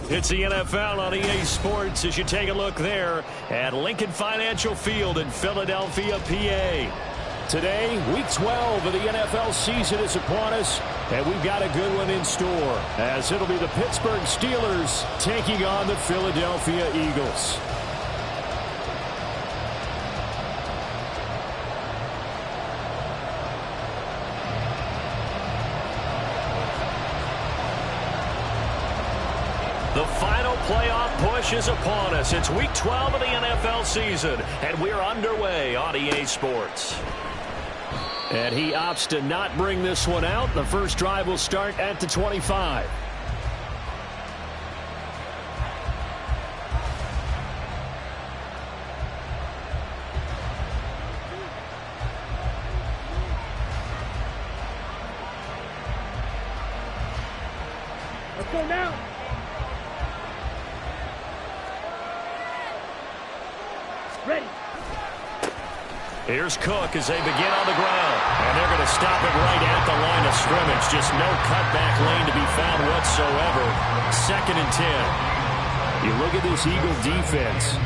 It's the NFL on EA Sports as you take a look there at Lincoln Financial Field in Philadelphia, PA. Today, Week 12 of the NFL season is upon us, and we've got a good one in store, as it'll be the Pittsburgh Steelers taking on the Philadelphia Eagles. The final playoff push is upon us. It's Week 12 of the NFL season, and we're underway on EA Sports. And he opts to not bring this one out. The first drive will start at the 25. Let's go now. Ready. Here's Cook as they begin on the ground. And they're going to stop it right at the line of scrimmage. Just no cutback lane to be found whatsoever. 2nd and 10. You look at this Eagle defense.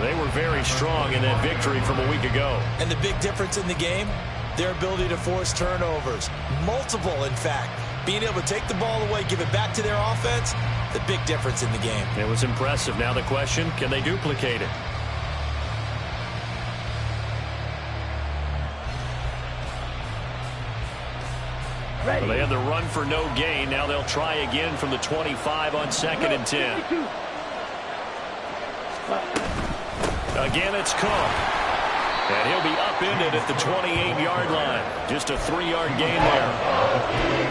They were very strong in that victory from a week ago. And the big difference in the game, their ability to force turnovers. Multiple, in fact. Being able to take the ball away, give it back to their offense, the big difference in the game. It was impressive. Now the question, can they duplicate it? Well, they had the run for no gain. Now they'll try again from the 25 on 2nd and 10. Again, it's Cook. And he'll be upended at the 28-yard line. Just a 3-yard gain there.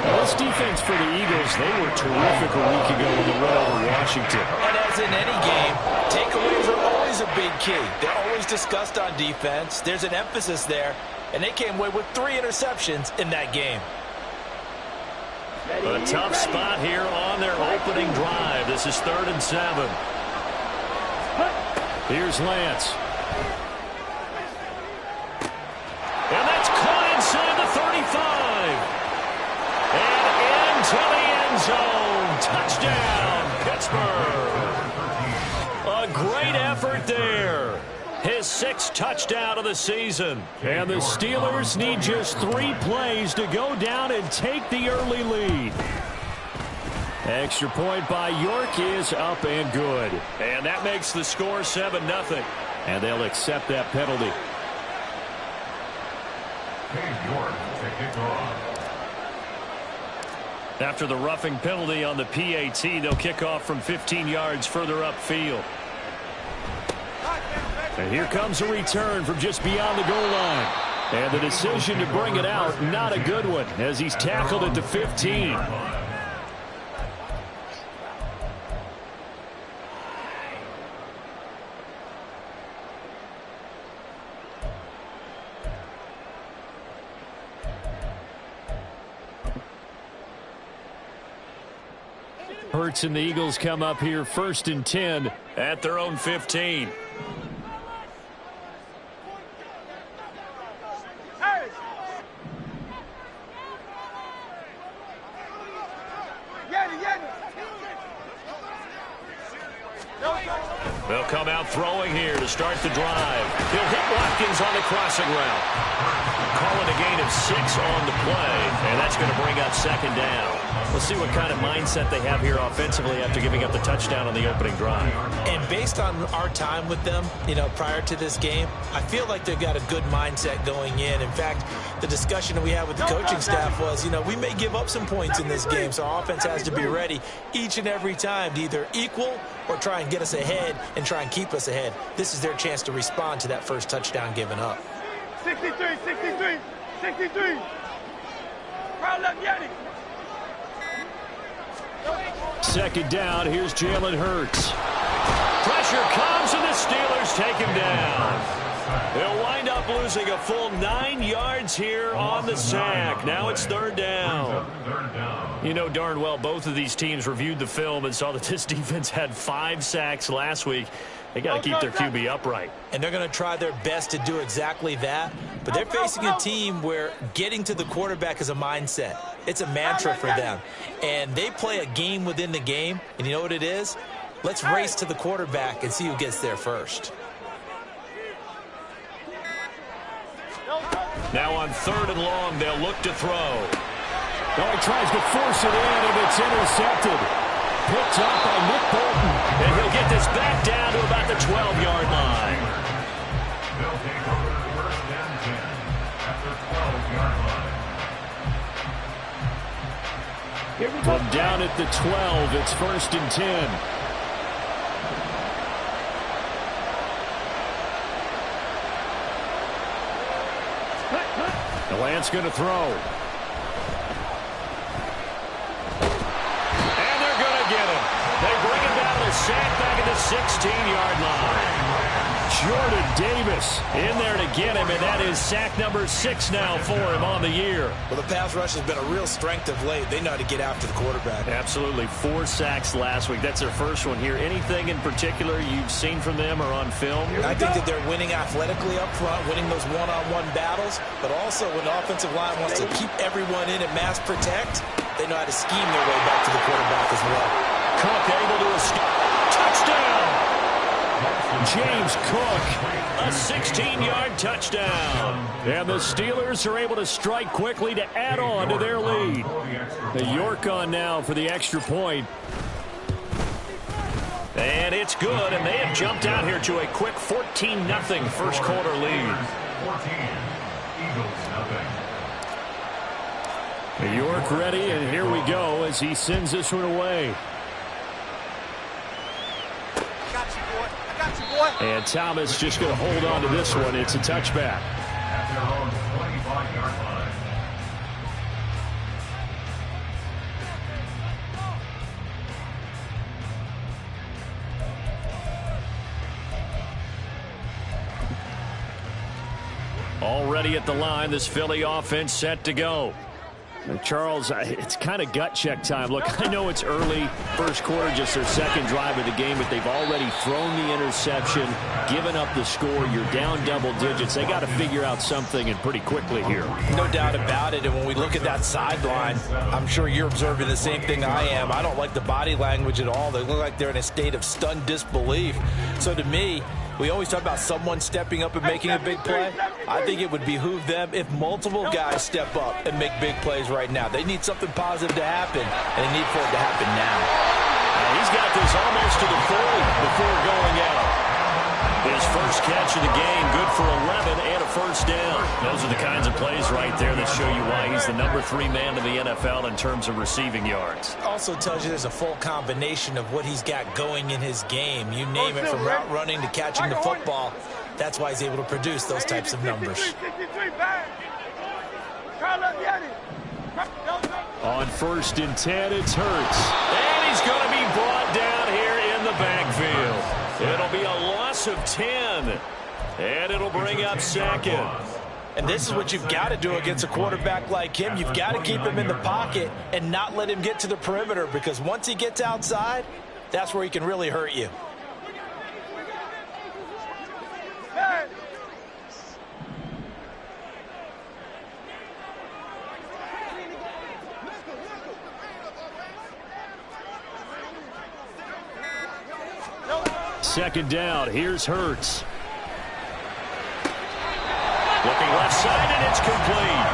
Well, this defense for the Eagles, they were terrific a week ago with the win over Washington. And as in any game, takeaways are always a big key. They're always discussed on defense. There's an emphasis there. And they came away with 3 interceptions in that game. A tough spot here on their opening drive. This is 3rd and 7. Here's Lance. And that's caught inside the 35. And into the end zone. Touchdown, Pittsburgh. A great effort there. His 6th touchdown of the season. And the Steelers need just 3 plays to go down and take the early lead. Extra point by York is up and good. And that makes the score 7-0. And they'll accept that penalty. York to kick off. After the roughing penalty on the PAT, they'll kick off from 15 yards further upfield. And here comes a return from just beyond the goal line. And the decision to bring it out, not a good one, as he's tackled at the 15. Hurts and the Eagles come up here 1st and 10 at their own 15. They'll come out throwing here to start the drive. He'll hit Watkins on the crossing route. Calling a gain of 6 on the play, and that's going to bring up 2nd down. We'll see what kind of mindset they have here offensively after giving up the touchdown on the opening drive. And based on our time with them, prior to this game, I feel like they've got a good mindset going in. In fact, the discussion that we had with the coaching staff was, we may give up some points in this game, so our offense has to be ready each and every time to either equal or try and get us ahead and try and keep us ahead. This is their chance to respond to that first touchdown given up. 63. Crowd left Yanni. 2nd down, here's Jalen Hurts. Pressure comes and the Steelers take him down. They'll wind up losing a full 9 yards here on the sack. Now it's third down. You know darn well both of these teams reviewed the film and saw that this defense had 5 sacks last week. They got to keep their QB upright. And they're going to try their best to do exactly that. But they're facing a team where getting to the quarterback is a mindset. It's a mantra for them. And they play a game within the game. And you know what it is? Let's race to the quarterback and see who gets there first. Now on 3rd and long, they'll look to throw. Oh, he tries to force it in, and it's intercepted. Picked up by Nick Bolton. And he'll get this back down to about the 12-yard line. They'll take over first and 10 at the 12-yard line. From down at the 12, it's 1st and 10. The Lance going to throw. And they're going to get him. They bring him down to sack back at the 16-yard line. Jordan Davis in there to get him, and that is sack number 6 now for him on the year. Well, the pass rush has been a real strength of late. They know how to get after the quarterback. Absolutely. 4 sacks last week. That's their first one here. Anything in particular you've seen from them or on film? I think that they're winning athletically up front, winning those one-on-one battles, but also when the offensive line wants to keep everyone in and mass protect, they know how to scheme their way back to the quarterback as well. Cook able to escape. Touchdown! James Cook, a 16-yard touchdown. And the Steelers are able to strike quickly to add on to their lead. The York on now for the extra point. And it's good, and they have jumped out here to a quick 14-0 first quarter lead. 14, Eagles nothing. The York ready, and here we go as he sends this one away. And Thomas just going to hold on to this one. It's a touchback. At their own 25-yard line. Already at the line, this Philly offense set to go. And Charles, it's kind of gut check time. Look, I know it's early, first quarter, just their second drive of the game, but they've already thrown the interception, given up the score. You're down double digits. They got to figure out something, and pretty quickly here. No doubt about it. And when we look at that sideline, I'm sure you're observing the same thing I am. I don't like the body language at all. They look like they're in a state of stunned disbelief. So to me, we always talk about someone stepping up and making a big play. I think it would behoove them if multiple guys step up and make big plays right now. They need something positive to happen, and they need for it to happen now. He's got this almost to the 40 before going out. His first catch of the game, good for 11 and a first down. Those are the kinds of plays right there that show you why he's the number 3 man in the NFL in terms of receiving yards. Also tells you there's a full combination of what he's got going in his game. You name it, from route running to catching the football. That's why he's able to produce those types of numbers. On 1st and 10, it's Hurts. And he's going to be brought down here in the backfield. It'll be a loss of 10. And it'll bring up 2nd. And this is what you've got to do against a quarterback like him. You've got to keep him in the pocket and not let him get to the perimeter, because once he gets outside, that's where he can really hurt you. Second down, here's Hurts. Looking left side, and it's complete.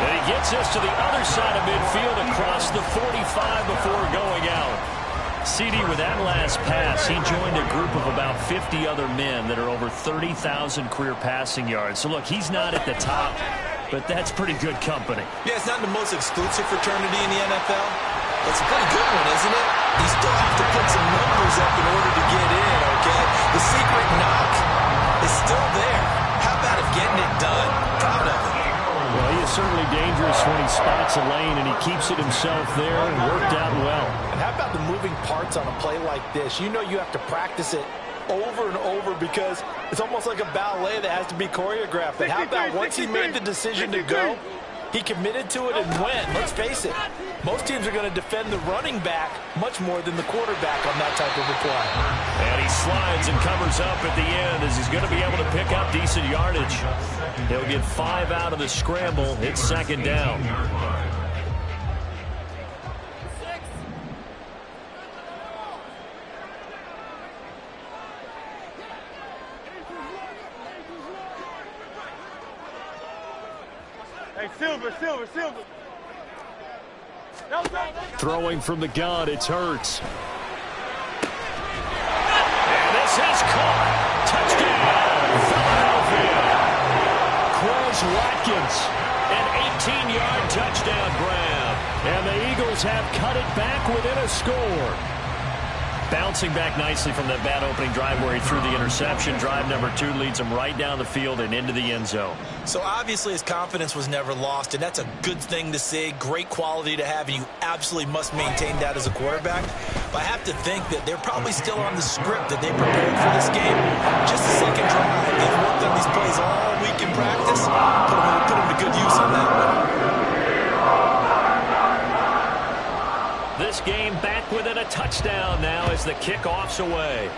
And he gets us to the other side of midfield across the 45 before going out. CD, with that last pass, he joined a group of about 50 other men that are over 30,000 career passing yards. So, look, he's not at the top, but that's pretty good company. Yeah, it's not the most exclusive fraternity in the NFL. It's a pretty good one, isn't it? You still have to put some numbers up in order to get in, okay? The secret knock is still there. How about him getting it done? Proud of him. Well, he is certainly dangerous when he spots a lane, and he keeps it himself there and worked out well. And how about the moving parts on a play like this? You know you have to practice it over and over because it's almost like a ballet that has to be choreographed. But how about once he made the decision to go, he committed to it and went. Let's face it, most teams are going to defend the running back much more than the quarterback on that type of a play. And he slides and covers up at the end as he's going to be able to pick up decent yardage. He'll get 5 out of the scramble. It's second down. Hey, Silver. Throwing from the gun, it's Hurts. And this is caught. Touchdown, Philadelphia. Quez Watkins, an 18-yard touchdown grab. And the Eagles have cut it back within a score. Bouncing back nicely from that bad opening drive where he threw the interception. Drive number 2 leads him right down the field and into the end zone. So obviously his confidence was never lost, and that's a good thing to see, great quality to have, and you absolutely must maintain that as a quarterback. But I have to think that they're probably still on the script that they prepared for this game. Just a second drive. They've worked on these plays all week in practice. Put them to good use on that one. This game back within a touchdown now as the kickoff's away.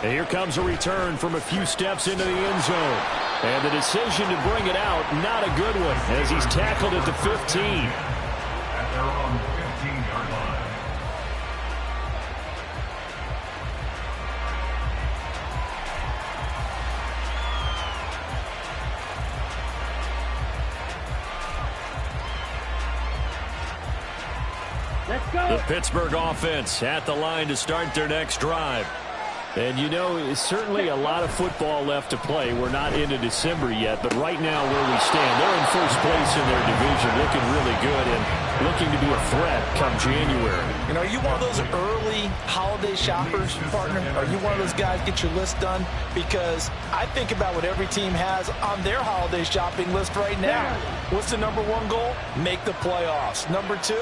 And here comes a return from a few steps into the end zone. And the decision to bring it out, not a good one, as he's tackled at the 15. At their own 15-yard line. Let's go. The Pittsburgh offense at the line to start their next drive. And you know, it's certainly a lot of football left to play. We're not into December yet, but right now where we stand, they're in first place in their division, looking really good and looking to be a threat come January. And are you one of those early holiday shoppers, partner? Are you one of those guys get your list done? Because I think about what every team has on their holiday shopping list right now. What's the number 1 goal? Make the playoffs. Number 2,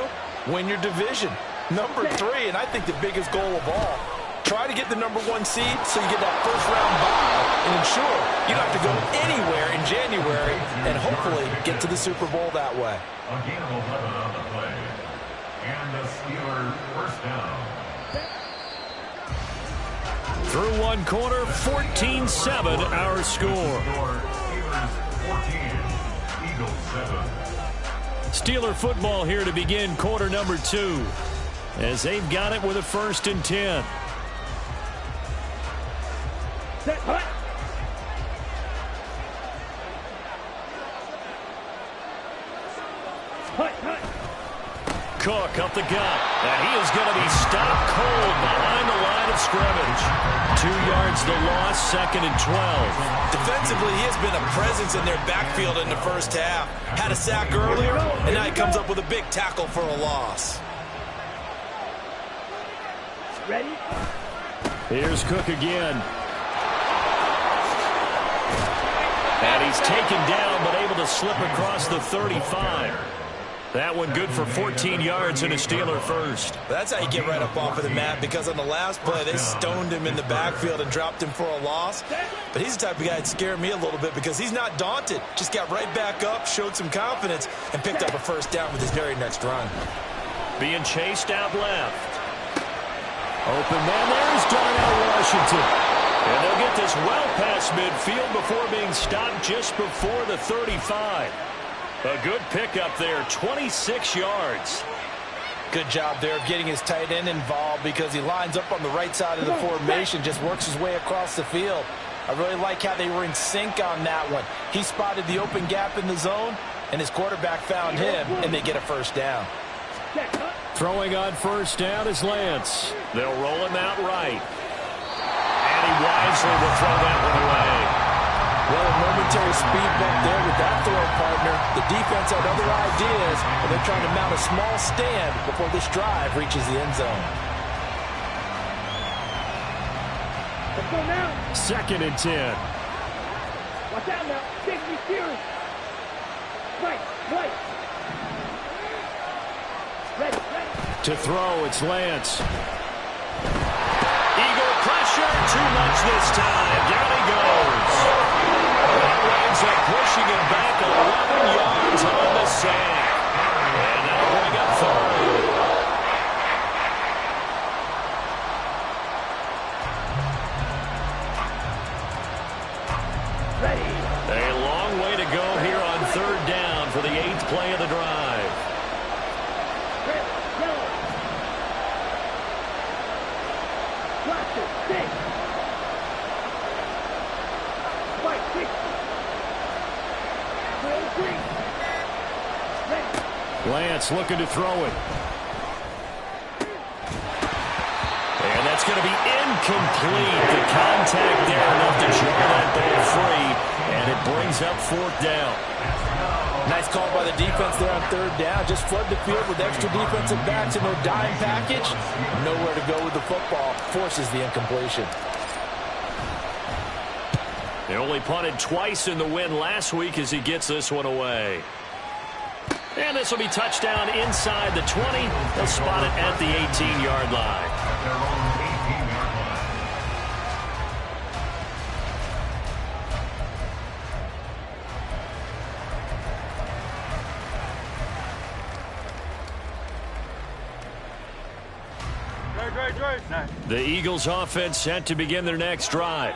win your division. Number 3, and I think the biggest goal of all, try to get the number 1 seed so you get that first-round bye and ensure you don't have to go anywhere in January and hopefully get to the Super Bowl that way. A gain of 11 on the play. And the Steelers first down. Through one quarter, 14-7 our score. Steelers 14, Eagles 7. Steeler football here to begin quarter number 2 as they've got it with a 1st and 10. Set, hut. Cook up the gut, and he is going to be stopped cold behind the line of scrimmage. 2 yards the loss, 2nd and 12. Defensively, he has been a presence in their backfield in the first half. Had a sack earlier, and now he comes up with a big tackle for a loss. Ready? Here's Cook again. And he's taken down, but able to slip across the 35. That one good for 14 yards and a Steeler first. That's how you get right up off of the mat, because on the last play, they stoned him in the backfield and dropped him for a loss. But he's the type of guy that scared me a little bit because he's not daunted. Just got right back up, showed some confidence, and picked up a first down with his very next run. Being chased out left. Open man, there's Darnell Washington. And they'll get this well past midfield before being stopped just before the 35. A good pickup there, 26 yards. Good job there of getting his tight end involved because he lines up on the right side of the formation, just works his way across the field. I really like how they were in sync on that one. He spotted the open gap in the zone, and his quarterback found him, and they get a first down. Throwing on first down is Lance. They'll roll him out right. And he wisely will throw that one away. Well, a momentary speed bump there with that throw, partner. The defense had other ideas, and they're trying to mount a small stand before this drive reaches the end zone. Let's go now. 2nd and 10. Watch out now. Safety serious. Right. To throw, it's Lance. too much this time. Down he goes. That winds up pushing him back 11 yards on the sack. And that'll bring up third. Ready. A long way to go here on third down for the 8th play of the drive. Red, yellow. Blaster, 6. White, 6. Red, 3. Ready. Lance looking to throw it. And that's going to be incomplete. The contact there enough to jar that ball free. And it brings up 4th down. Nice call by the defense there on third down. Just flood the field with extra defensive backs in their dime package. Nowhere to go with the football. Forces the incompletion. They only punted twice in the win last week as he gets this one away. And this will be touchdown inside the 20. They'll spot it at the 18-yard line. Their own 18-yard line. The Eagles offense set to begin their next drive.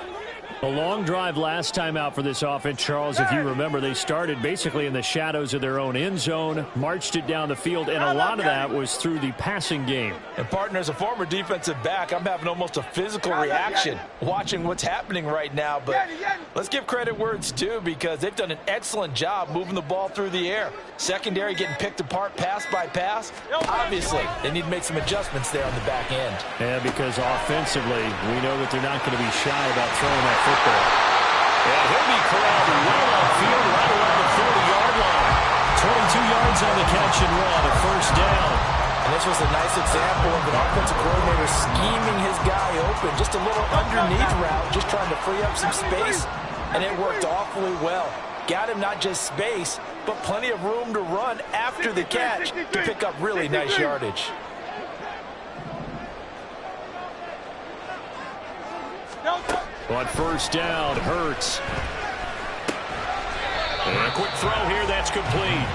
A long drive last time out for this offense, Charles. If you remember, they started basically in the shadows of their own end zone, marched it down the field, and a lot of that was through the passing game. And, partner, as a former defensive back, I'm having almost a physical reaction watching what's happening right now. But let's give credit where it's due, because they've done an excellent job moving the ball through the air. Secondary getting picked apart pass by pass. Obviously, they need to make some adjustments there on the back end. Yeah, because offensively, we know that they're not going to be shy about throwing that football. And he'll be corralled well upfield right around the 40-yard line. 22 yards on the catch and run, a first down. And this was a nice example of an offensive coordinator scheming his guy open. Just a little underneath route, just trying to free up some space, and it worked awfully well. Got him not just space, but plenty of room to run after the catch to pick up really nice yardage. On first down, Hurts. And a quick throw here, that's complete.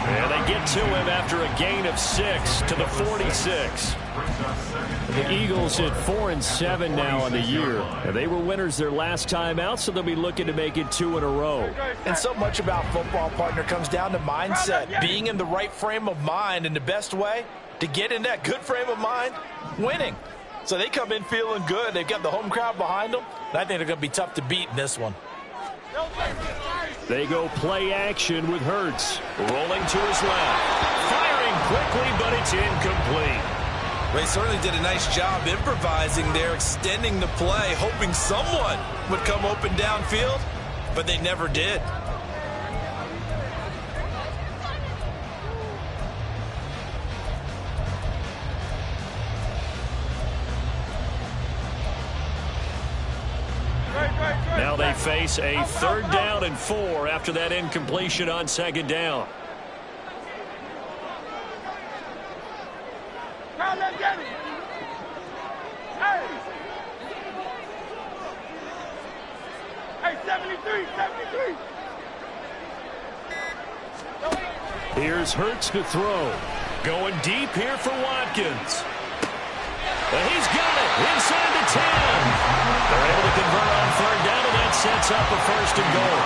And they get to him after a gain of 6 to the 46. The Eagles at 4-7 now on the year. And they were winners their last time out, so they'll be looking to make it 2 in a row. And so much about football, partner, comes down to mindset. Being in the right frame of mind, and the best way to get in that good frame of mind, winning. So they come in feeling good. They've got the home crowd behind them. And I think they're going to be tough to beat in this one. They go play action with Hurts. Rolling to his left. Firing quickly, but it's incomplete. They certainly did a nice job improvising there, extending the play, hoping someone would come open downfield, but they never did. Now they face a 3rd down and 4 after that incompletion on 2nd down. Hey, 73. Here's Hurts to throw. Going deep here for Watkins. And he's got it inside the 10. They're able to convert on 3rd down, and that sets up a 1st and goal.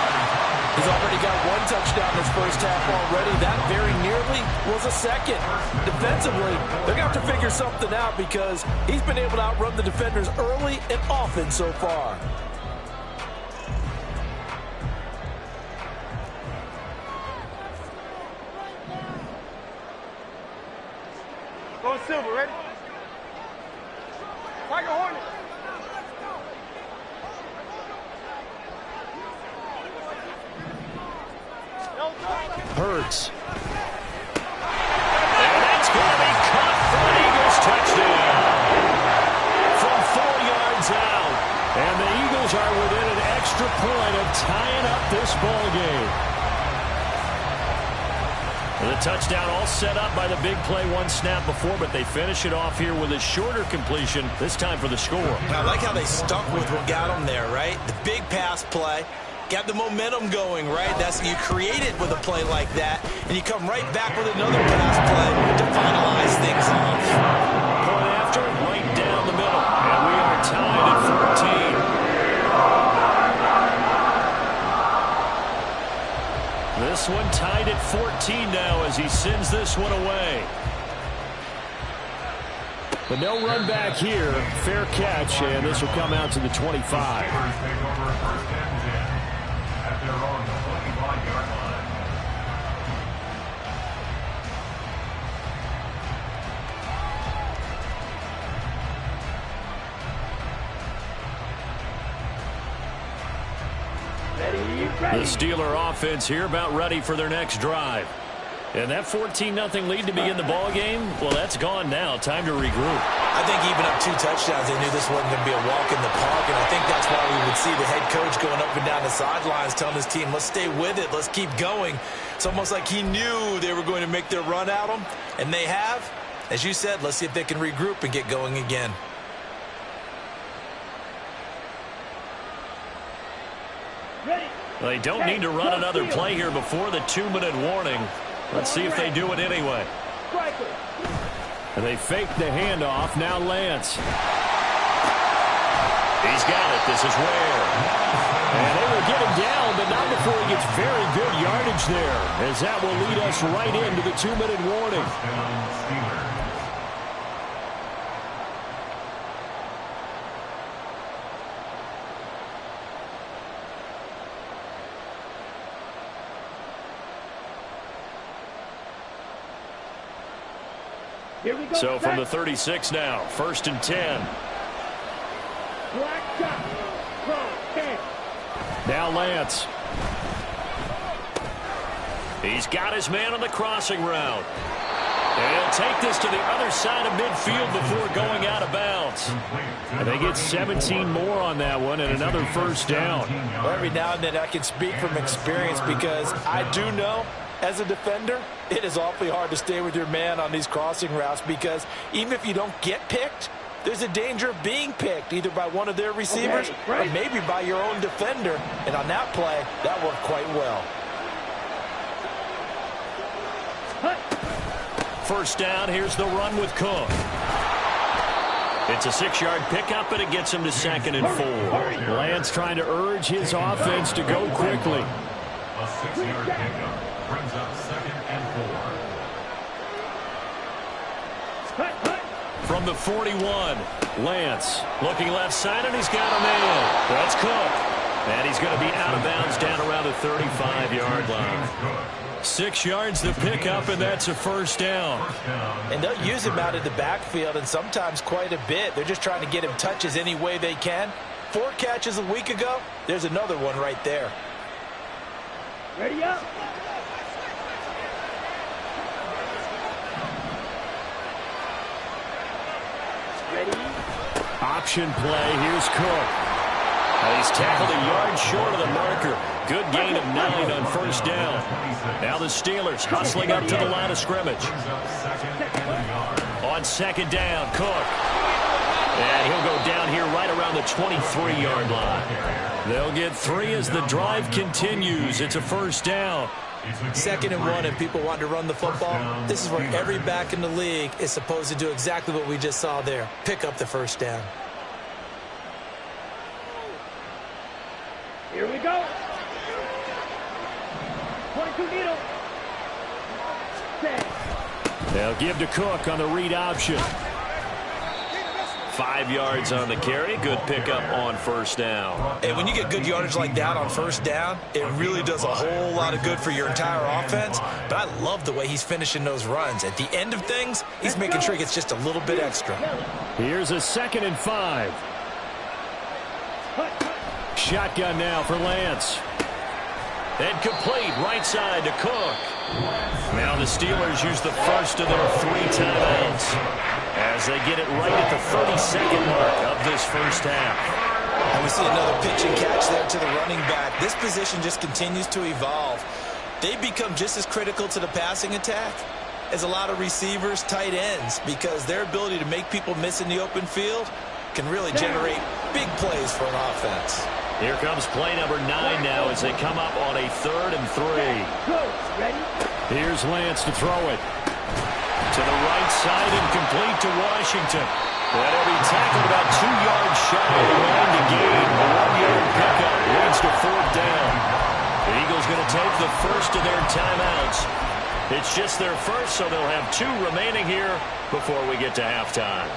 He's already got 1 touchdown this first half already. That very nearly was a 2nd. Defensively, they're going to have to figure something out, because he's been able to outrun the defenders early and often so far. Go Silver, ready? Tiger Hornet. Hurts. And that's going to be caught for an Eagles touchdown. From 4 yards out. And the Eagles are within an extra point of tying up this ball game. The touchdown all set up by the big play one snap before, but they finish it off here with a shorter completion, this time for the score. I like how they stuck with what got them there, right? The big pass play. Got the momentum going, right? That's you create it with a play like that, and you come right back with another pass play to finalize things off. Point after, right down the middle. And we are tied at 14. This one tied at 14 now as he sends this one away. But no run back here. Fair catch, and this will come out to the 25. They're on the 25-yard line. The Steeler offense here about ready for their next drive. And that 14-0 lead to begin the ball game, well, that's gone now. Time to regroup. I think even up 2 touchdowns, they knew this wasn't going to be a walk in the park, and I think that's why we would see the head coach going up and down the sidelines telling his team, let's stay with it, let's keep going. It's almost like he knew they were going to make their run at him, and they have. As you said, let's see if they can regroup and get going again. They don't need to run another play here before the 2-minute warning. Let's see if they do it anyway. They fake the handoff. Now Lance. He's got it. This is Ware. And they will get him down, but not before he gets very good yardage there, as that will lead us right into the 2-minute warning. So from the 36 now, 1st and 10. Now Lance. He's got his man on the crossing route. And he'll take this to the other side of midfield before going out of bounds. And they get 17 more on that one and another first down. Well, every now and then I can speak from experience because I do know as a defender, it is awfully hard to stay with your man on these crossing routes because even if you don't get picked, there's a danger of being picked either by one of their receivers or maybe by your own defender. And on that play, that worked quite well. First down, here's the run with Cook. It's a 6-yard pickup, and it gets him to 2nd and 4. Lance trying to urge his offense to go quickly. A 6-yard pickup brings up 2nd and 4. From the 41, Lance looking left side, and he's got a man. That's Cook. And he's going to be out of bounds down around the 35-yard line. 6 yards the pickup, and that's a first down. And they'll use him out in the backfield, and sometimes quite a bit. They're just trying to get him touches any way they can. 4 catches a week ago. There's another one right there. Ready up. Ready. Option play. Here's Cook. He's tackled a yard short of the marker. Good gain of 9 on first down. Now the Steelers hustling up to the line of scrimmage. On 2nd down, Cook. And he'll go down here right around the 23-yard line. They'll get 3 as the drive continues. It's a first down. 2nd and 1, and people want to run the football. This is where every back in the league is supposed to do exactly what we just saw there. Pick up the first down. Here we go. 22 needle. Set. They'll give to Cook on the read option. 5 yards on the carry. Good pickup on first down. And when you get good yardage like that on first down, it really does a whole lot of good for your entire offense. But I love the way he's finishing those runs. At the end of things, he's making sure he gets just a little bit extra. Here's a 2nd and 5. Shotgun now for Lance. And complete right side to Cook. Now the Steelers use the first of their 3 timeouts as they get it right at the 32nd mark of this first half. And we see another pitch and catch there to the running back. This position just continues to evolve. they become just as critical to the passing attack as a lot of receivers, tight ends, because their ability to make people miss in the open field can really generate big plays for an offense. Here comes play number 9 now as they come up on a 3rd and 3. Ready? Here's Lance to throw it. To the right side and complete to Washington. That'll be tackled about 2 yards shy of the line to gain. A 1-yard pickup leads to 4th down. The Eagles going to take the first of their timeouts. It's just their first, so they'll have 2 remaining here before we get to halftime.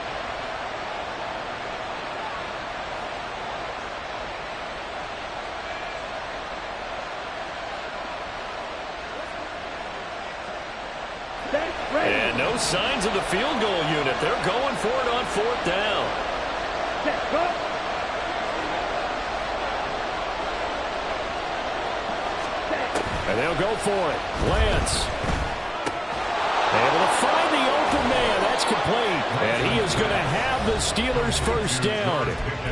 And no signs of the field goal unit. They're going for it on 4th down. Set, go. And they'll go for it. Lance. Able to find the open man. That's complete. And he is going to have the Steelers' first down.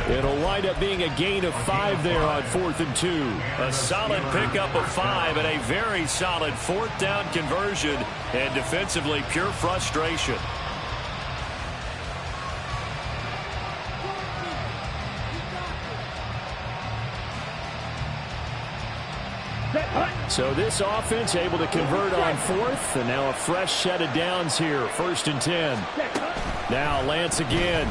It'll wind up being a gain of 5 there on 4th and 2. A solid pickup of 5 and a very solid 4th down conversion. And defensively, pure frustration. So this offense able to convert on 4th, and now a fresh set of downs here, 1st and 10. Now Lance again.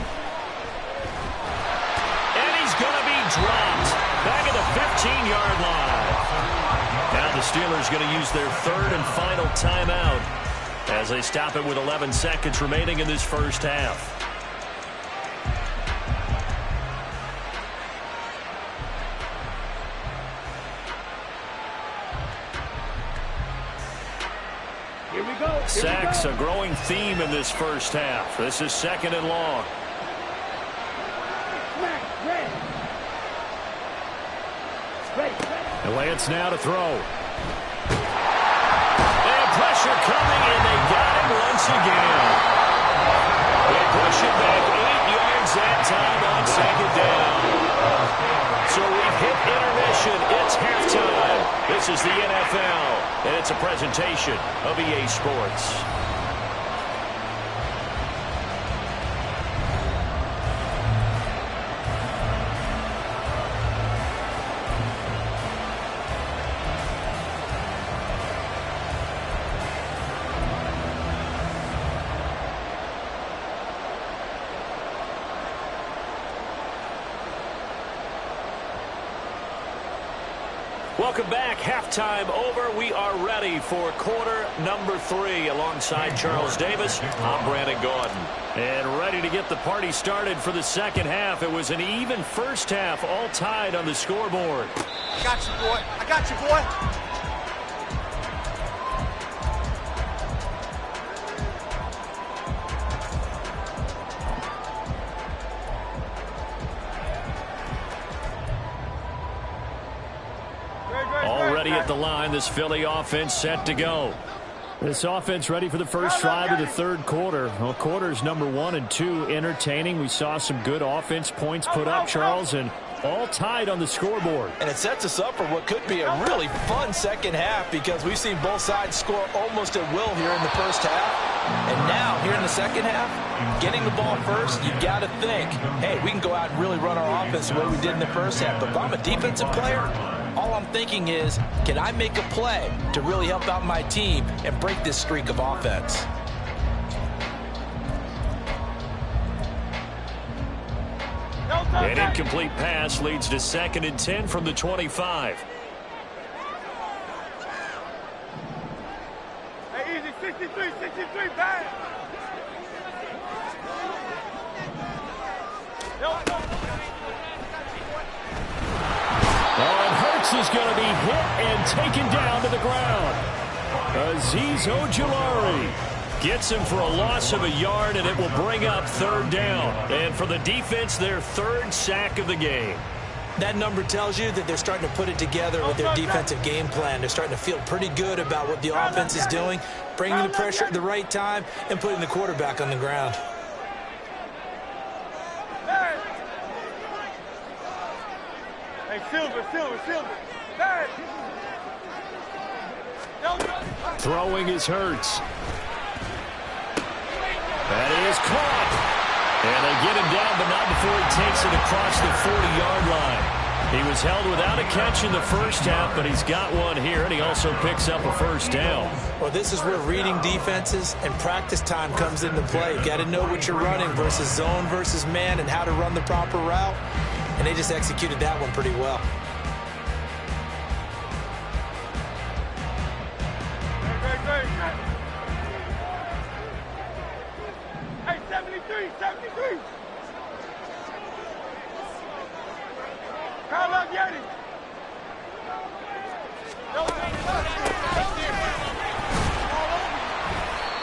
And he's going to be dropped back at the 15-yard line. Now the Steelers going to use their 3rd and final timeout as they stop it with 11 seconds remaining in this first half. Sacks, a growing theme in this first half. This is 2nd and long. And Lance now to throw. And pressure coming, and they got him once again. They push it back 8 yards that time on 2nd down. So we've hit intermission. It's halftime. This is the NFL, and it's a presentation of EA Sports. Welcome back. Halftime over. We are ready for quarter number 3. Alongside Charles Davis, I'm Brandon Gaudin. And ready to get the party started for the second half. It was an even first half, all tied on the scoreboard. I got you, boy. I got you, boy. Already at the line, this Philly offense set to go. This offense ready for the first drive of the third quarter. Well, quarters number 1 and 2 entertaining. We saw some good offense points put up, Charles, and all tied on the scoreboard. And it sets us up for what could be a really fun second half because we've seen both sides score almost at will here in the first half. And now, here in the second half, getting the ball first, you've got to think, hey, we can go out and really run our offense the way we did in the first half. But if I'm a defensive player, all I'm thinking is, can I make a play to really help out my team and break this streak of offense? An incomplete pass leads to 2nd and 10 from the 25. Hey, easy, 63, bang. And Hurts is going to be hit and taken down to the ground. Azeez Ojulari gets him for a loss of a yard, and it will bring up 3rd down. And for the defense, their 3rd sack of the game. That number tells you that they're starting to put it together with their defensive game plan. They're starting to feel pretty good about what the offense is doing, bringing the pressure at the right time, and putting the quarterback on the ground. Hey, Silver. Hey. Throwing is Hurts. That is caught. And they get him down, but not before he takes it across the 40-yard line. He was held without a catch in the first half, but he's got one here, and he also picks up a first down. Well, this is where reading defenses and practice time comes into play. You got to know what you're running versus zone versus man and how to run the proper route. And they just executed that one pretty well. Hey, 73, 73. Call up Yeti.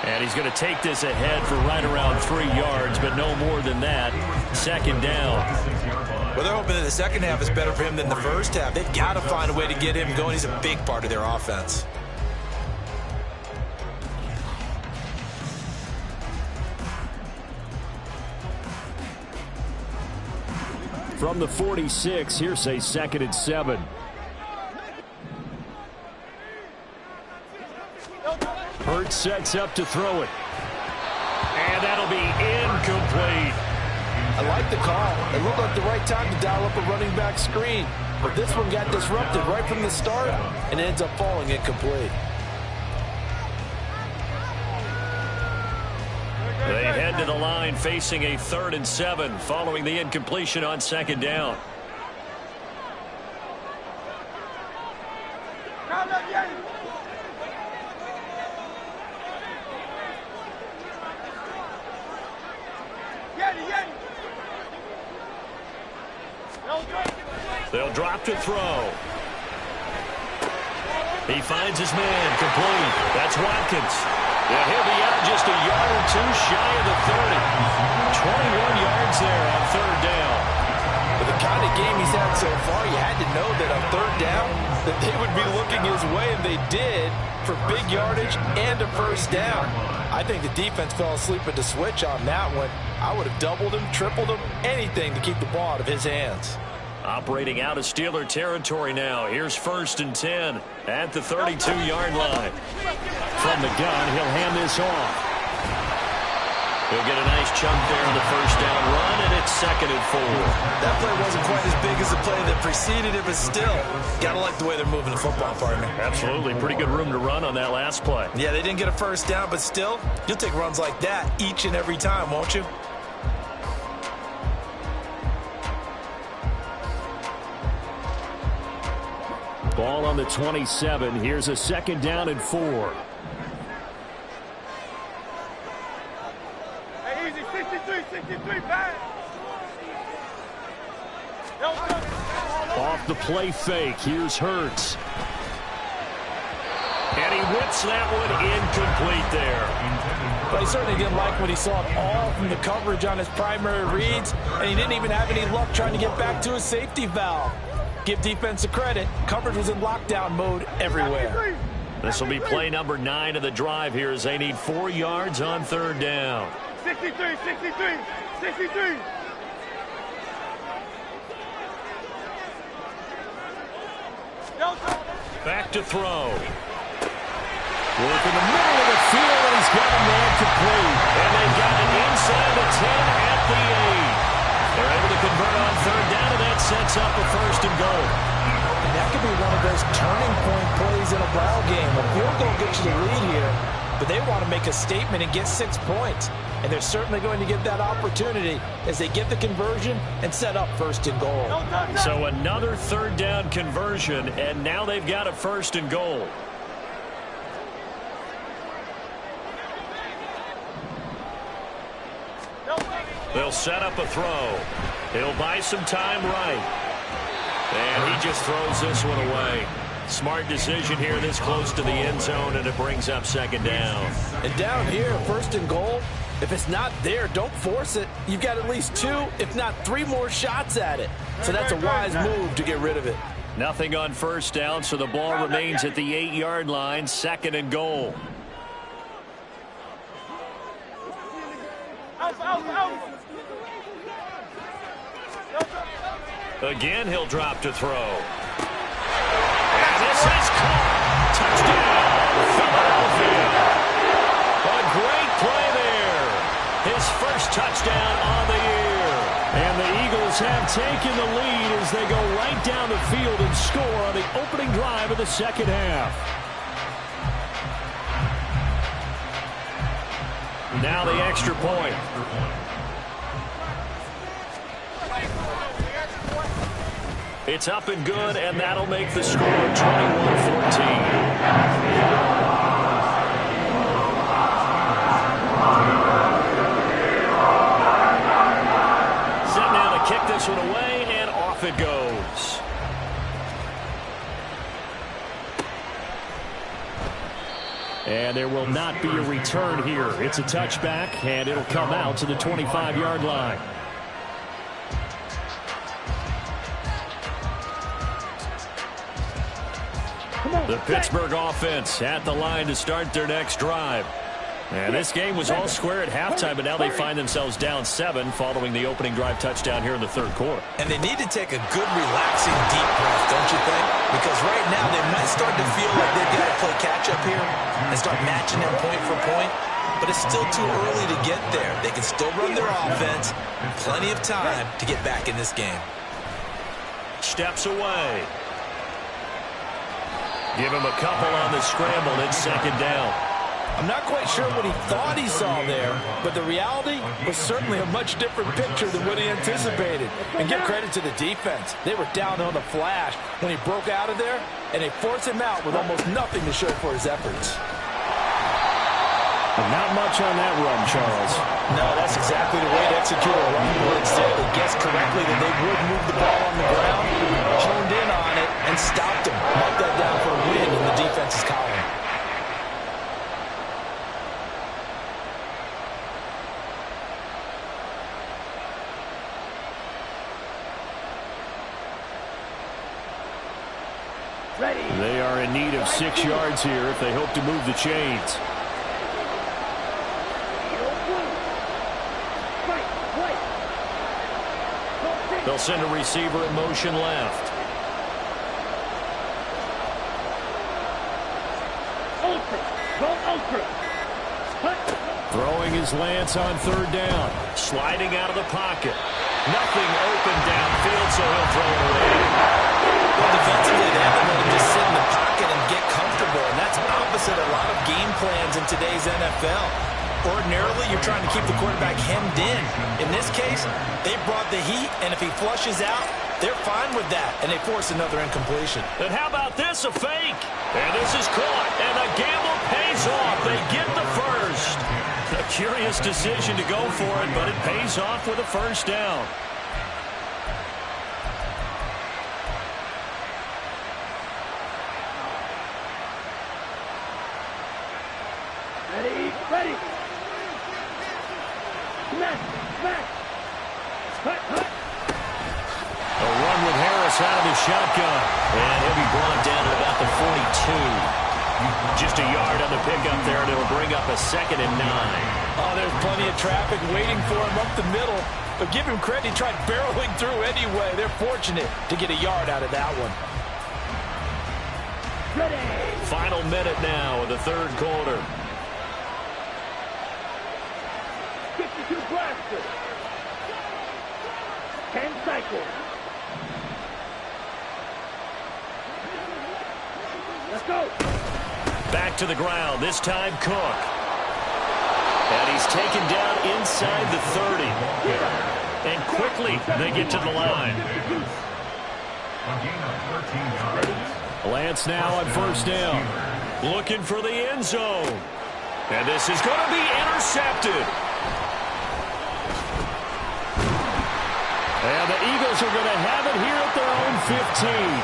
And he's going to take this ahead for right around 3 yards, but no more than that. Second down. Well, they're hoping that the second half is better for him than the first half. They've got to find a way to get him going. He's a big part of their offense. From the 46, here's a 2nd and 7. Hurts sets up to throw it. And that'll be incomplete. I like the call. It looked like the right time to dial up a running back screen. But this one got disrupted right from the start and ends up falling incomplete. They head to the line facing a 3rd and 7 following the incompletion on 2nd down. Call up Yeti. They'll drop to throw. He finds his man, complete. That's Watkins. Yeah, he'll be out just a yard or two shy of the 30. 21 yards there on 3rd down. With the kind of game he's had so far, you had to know that on 3rd down that they would be looking his way, and they did, for big yardage and a first down. I think the defense fell asleep at the switch on that one. I would have doubled him, tripled him, anything to keep the ball out of his hands. Operating out of Steeler territory now. Here's 1st and 10 at the 32-yard line. From the gun, he'll hand this off. He'll get a nice chunk there on the first down run, and it's 2nd and 4. That play wasn't quite as big as the play that preceded it, but still, gotta like the way they're moving the football, partner. Absolutely. Pretty good room to run on that last play. Yeah, they didn't get a first down, but still, you'll take runs like that each and every time, won't you? Ball on the 27. Here's a 2nd down and 4. Hey, easy, 63, back. Off the play fake. Here's Hurts. And he whips that one incomplete there. But he certainly didn't like what he saw all from the coverage on his primary reads, and he didn't even have any luck trying to get back to his safety valve. Give defense a credit. Coverage was in lockdown mode everywhere. This will be play number 9 of the drive here as they need 4 yards on 3rd down. 63. Back to throw. Work in the middle of the field, and he's got a man complete. And they've got it inside the 10 at the 8. They're able to convert on 3rd down, and that sets up a 1st and goal. And that could be one of those turning point plays in a ball game. A field goal gets you the lead here, but they want to make a statement and get 6 points. And they're certainly going to get that opportunity as they get the conversion and set up 1st and goal. So another 3rd down conversion, and now they've got a 1st and goal. They'll set up a throw. He'll buy some time right. And he just throws this one away. Smart decision here this close to the end zone, and it brings up 2nd down. And down here, 1st and goal, if it's not there, don't force it. You've got at least 2, if not 3 more shots at it. So that's a wise move to get rid of it. Nothing on 1st down, so the ball remains at the 8-yard line, 2nd and goal. Again, he'll drop to throw. And this is caught. Touchdown. Philadelphia. A great play there. His first touchdown on the year. And the Eagles have taken the lead as they go right down the field and score on the opening drive of the second half. Now the extra point. It's up and good, and that'll make the score 21-14. Set now to kick this one away, and off it goes. And there will not be a return here. It's a touchback, and it'll come out to the 25-yard line. The Pittsburgh offense at the line to start their next drive. And this game was all square at halftime, but now they find themselves down 7 following the opening drive touchdown here in the third quarter. And they need to take a good, relaxing, deep breath, don't you think? Because right now they might start to feel like they've got to play catch-up here and start matching them point for point. But it's still too early to get there. They can still run their offense. Plenty of time to get back in this game. Steps away. Give him a couple on the scramble. It's second down. I'm not quite sure what he thought he saw there, but the reality was certainly a much different picture than what he anticipated. And give credit to the defense. They were down on the flash when he broke out of there, and they forced him out with almost nothing to show for his efforts. Not much on that run, Charles. No, that's exactly the way to execute a run. But instead, they guessed correctly that they would move the ball on the ground, honed in on it, and stopped him. Marked that down for a win in the defense's column. They are in need of 6 yards here if they hope to move the chains. They'll send a receiver in motion left. Throwing his Lance on third down. Sliding out of the pocket. Nothing open downfield, so he'll throw it away. Well, defensively, they haven't let him just sit in the pocket and get comfortable, and that's opposite a lot of game plans in today's NFL. Ordinarily, you're trying to keep the quarterback hemmed in. In this case, they brought the heat, and if he flushes out, they're fine with that, and they force another incompletion. And how about this, a fake? And this is caught, and the gamble pays off. They get the first. A curious decision to go for it, but it pays off with a first down. Ready. Smash. A run with Harris out of the shotgun. And he'll be brought down at about the 42. Just a yard on the pickup there, and it'll bring up a 2nd and 9. Oh, there's plenty of traffic waiting for him up the middle. But give him credit, he tried barreling through anyway. They're fortunate to get a yard out of that one. Ready. Final minute now of the third quarter. 52 blaster. 10 cycles. Let's go. Back to the ground, this time Cook. And he's taken down inside the 30. And quickly they get to the line. Lance now on first down. Looking for the end zone. And this is going to be intercepted. And the Eagles are going to have it here at their own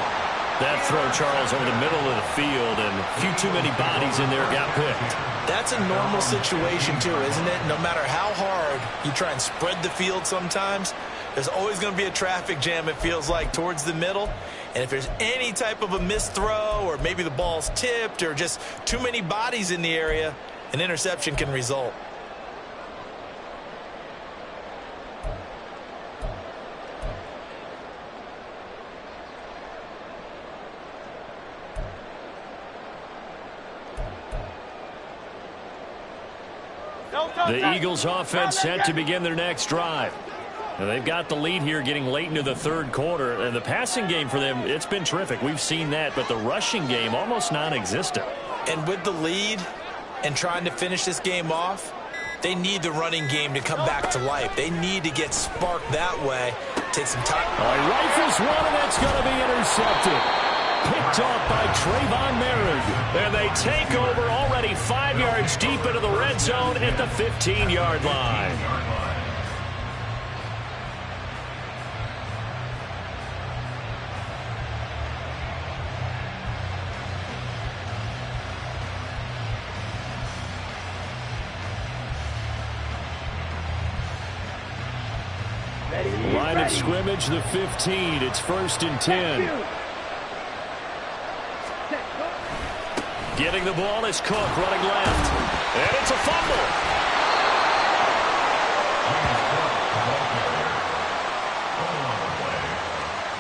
15. That throw, Charles, over the middle of the field, and a few too many bodies in there got picked. That's a normal situation, too, isn't it? No matter how hard you try and spread the field sometimes, there's always going to be a traffic jam, it feels like, towards the middle. And if there's any type of a missed throw, or maybe the ball's tipped, or just too many bodies in the area, an interception can result. The Eagles offense set to begin their next drive. And they've got the lead here getting late into the third quarter. And the passing game for them, it's been terrific. We've seen that. But the rushing game, almost non-existent. And with the lead and trying to finish this game off, they need the running game to come back to life. They need to get sparked that way. Take some time. Rifles one, and that's going to be intercepted. Picked off by Trayvon Merritt. And they take over already 5 yards deep into the red zone at the 15-yard line. Line of scrimmage, the 15. It's 1st and 10. Getting the ball is Cook running left. And it's a fumble.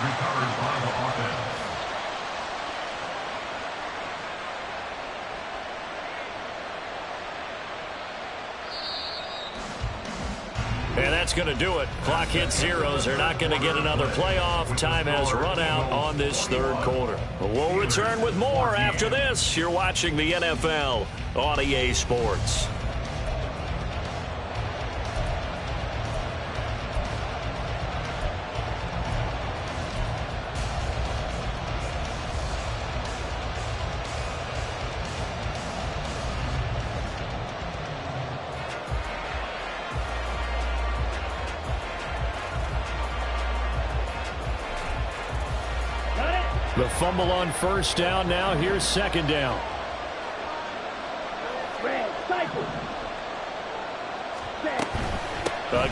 Recovered by the offense. And that's going to do it. Clock hits zeros. They're not going to get another playoff. Time has run out on this third quarter. We'll return with more after this. You're watching the NFL on EA Sports. The fumble on first down. Now here's second down.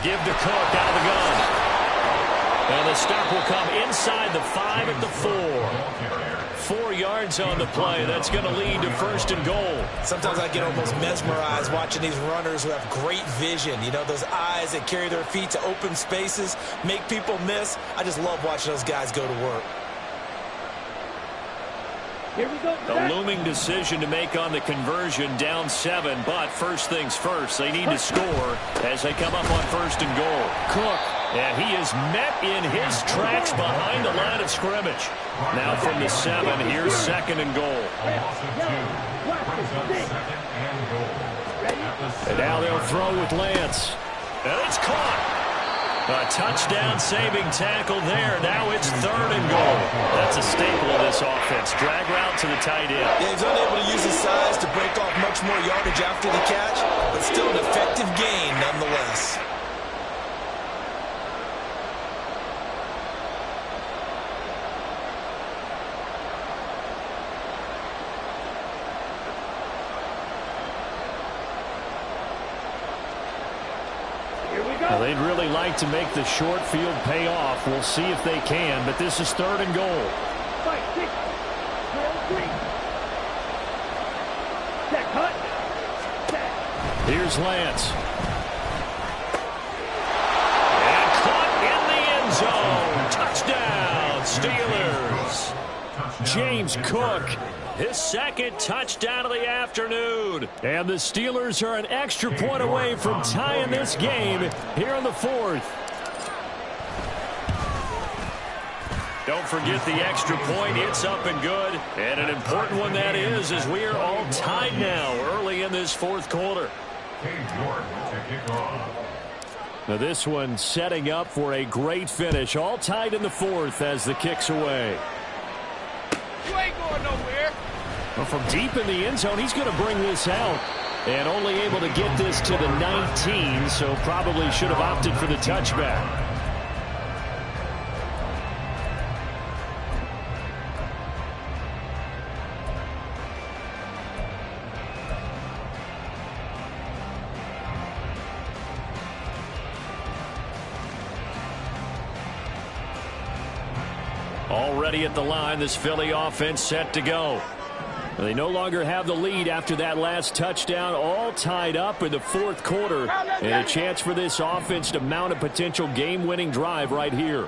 Give to Cook out of the gun. And the stop will come inside the 5 at the 4. 4 yards on the play. That's going to lead to 1st and goal. Sometimes I get almost mesmerized watching these runners who have great vision. You know, those eyes that carry their feet to open spaces, make people miss. I just love watching those guys go to work. A looming decision to make on the conversion, down 7, but first things first, they need to score as they come up on 1st and goal. Cook, and he is met in his tracks behind the line of scrimmage. Now from the 7, here's 2nd and goal. And now they'll throw with Lance. And it's caught. A touchdown-saving tackle there. Now it's 3rd and goal. That's a staple of this offense. Drag route to the tight end. Yeah, he's unable to use his size to break off much more yardage after the catch, but still an effective gain nonetheless. Well, they'd really like to make the short field pay off. We'll see if they can, but this is 3rd and goal. Here's Lance. And caught in the end zone. Touchdown, Steelers. James Cook, his 2nd touchdown of the afternoon. And the Steelers are an extra point away from tying this game here in the 4th. Don't forget the extra point. It's up and good. And an important one that is, as we are all tied now early in this 4th quarter. Now this one setting up for a great finish. All tied in the 4th as the kick's away. You ain't going nowhere. Well, from deep in the end zone, he's going to bring this out. And only able to get this to the 19, so probably should have opted for the touchback. Already at the line, this Philly offense set to go. They no longer have the lead after that last touchdown, all tied up in the 4th quarter. And a chance for this offense to mount a potential game-winning drive right here.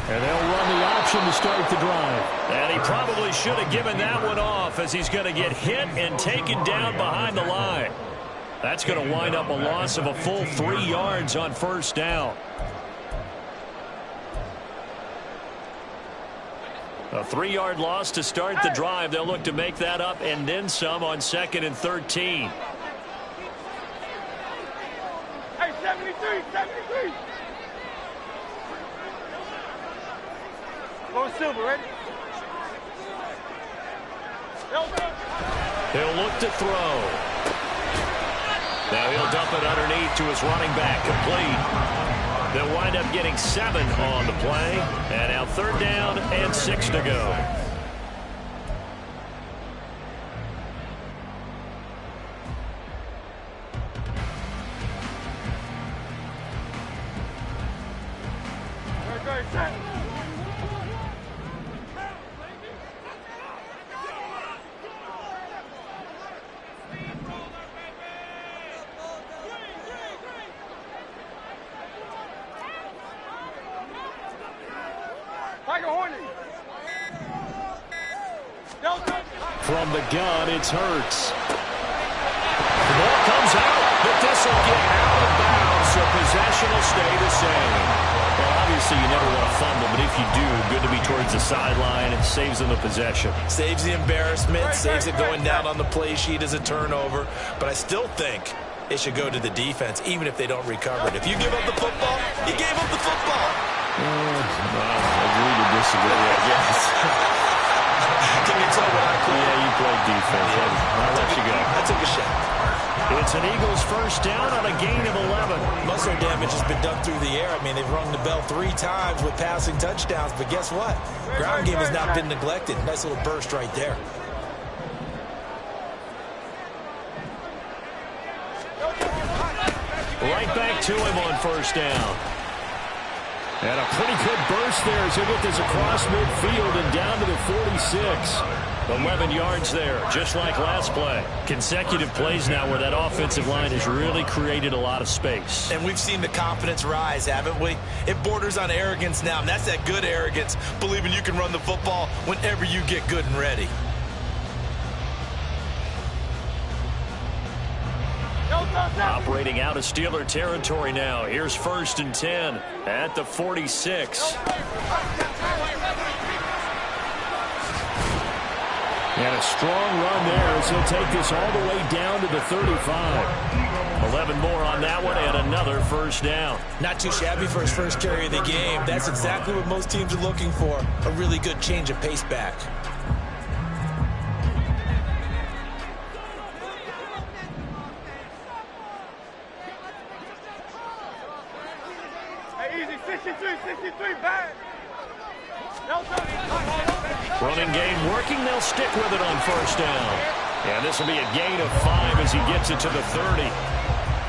And they'll run the option to start the drive. And he probably should have given that one off, as he's going to get hit and taken down behind the line. That's going to wind up a loss of a full 3 yards on first down. A 3-yard loss to start the drive. They'll look to make that up and then some on 2nd and 13. Hey, 73, 73. Go Silver, ready? He'll look to throw. Now he'll dump it underneath to his running back, complete. They'll wind up getting 7 on the play. And now 3rd down and 6 to go. From the gun, it's Hurts. The ball comes out, but this will get out of bounds, so possession will stay the same. Well, obviously, you never want to fumble, but if you do, good to be towards the sideline. It saves them the possession. Saves the embarrassment, saves it going down on the play sheet as a turnover. But I still think it should go to the defense, even if they don't recover it. If you give up the football, you gave up the football. I agree to disagree, I guess. Can you tell what I played? Yeah, you played defense. I'll let you go. I took a shot. It's an Eagles first down on a gain of 11. Muscle damage has been done through the air. I mean, they've rung the bell 3 times with passing touchdowns, but guess what? Ground game has not been neglected. Nice little burst right there. Right back to him on first down. And a pretty good burst there as he'll get this across midfield and down to the 46. 11 yards there, just like last play. Consecutive plays now where that offensive line has really created a lot of space. And we've seen the confidence rise, haven't we? It borders on arrogance now, and that's that good arrogance, believing you can run the football whenever you get good and ready. Operating out of Steeler territory now. Here's 1st and 10 at the 46. And a strong run there as he'll take this all the way down to the 35. 11 more on that one and another first down. Not too shabby for his first carry of the game. That's exactly what most teams are looking for, a really good change of pace back. Easy, 63, bad. Running game working. They'll stick with it on first down. And this will be a gain of 5 as he gets it to the 30.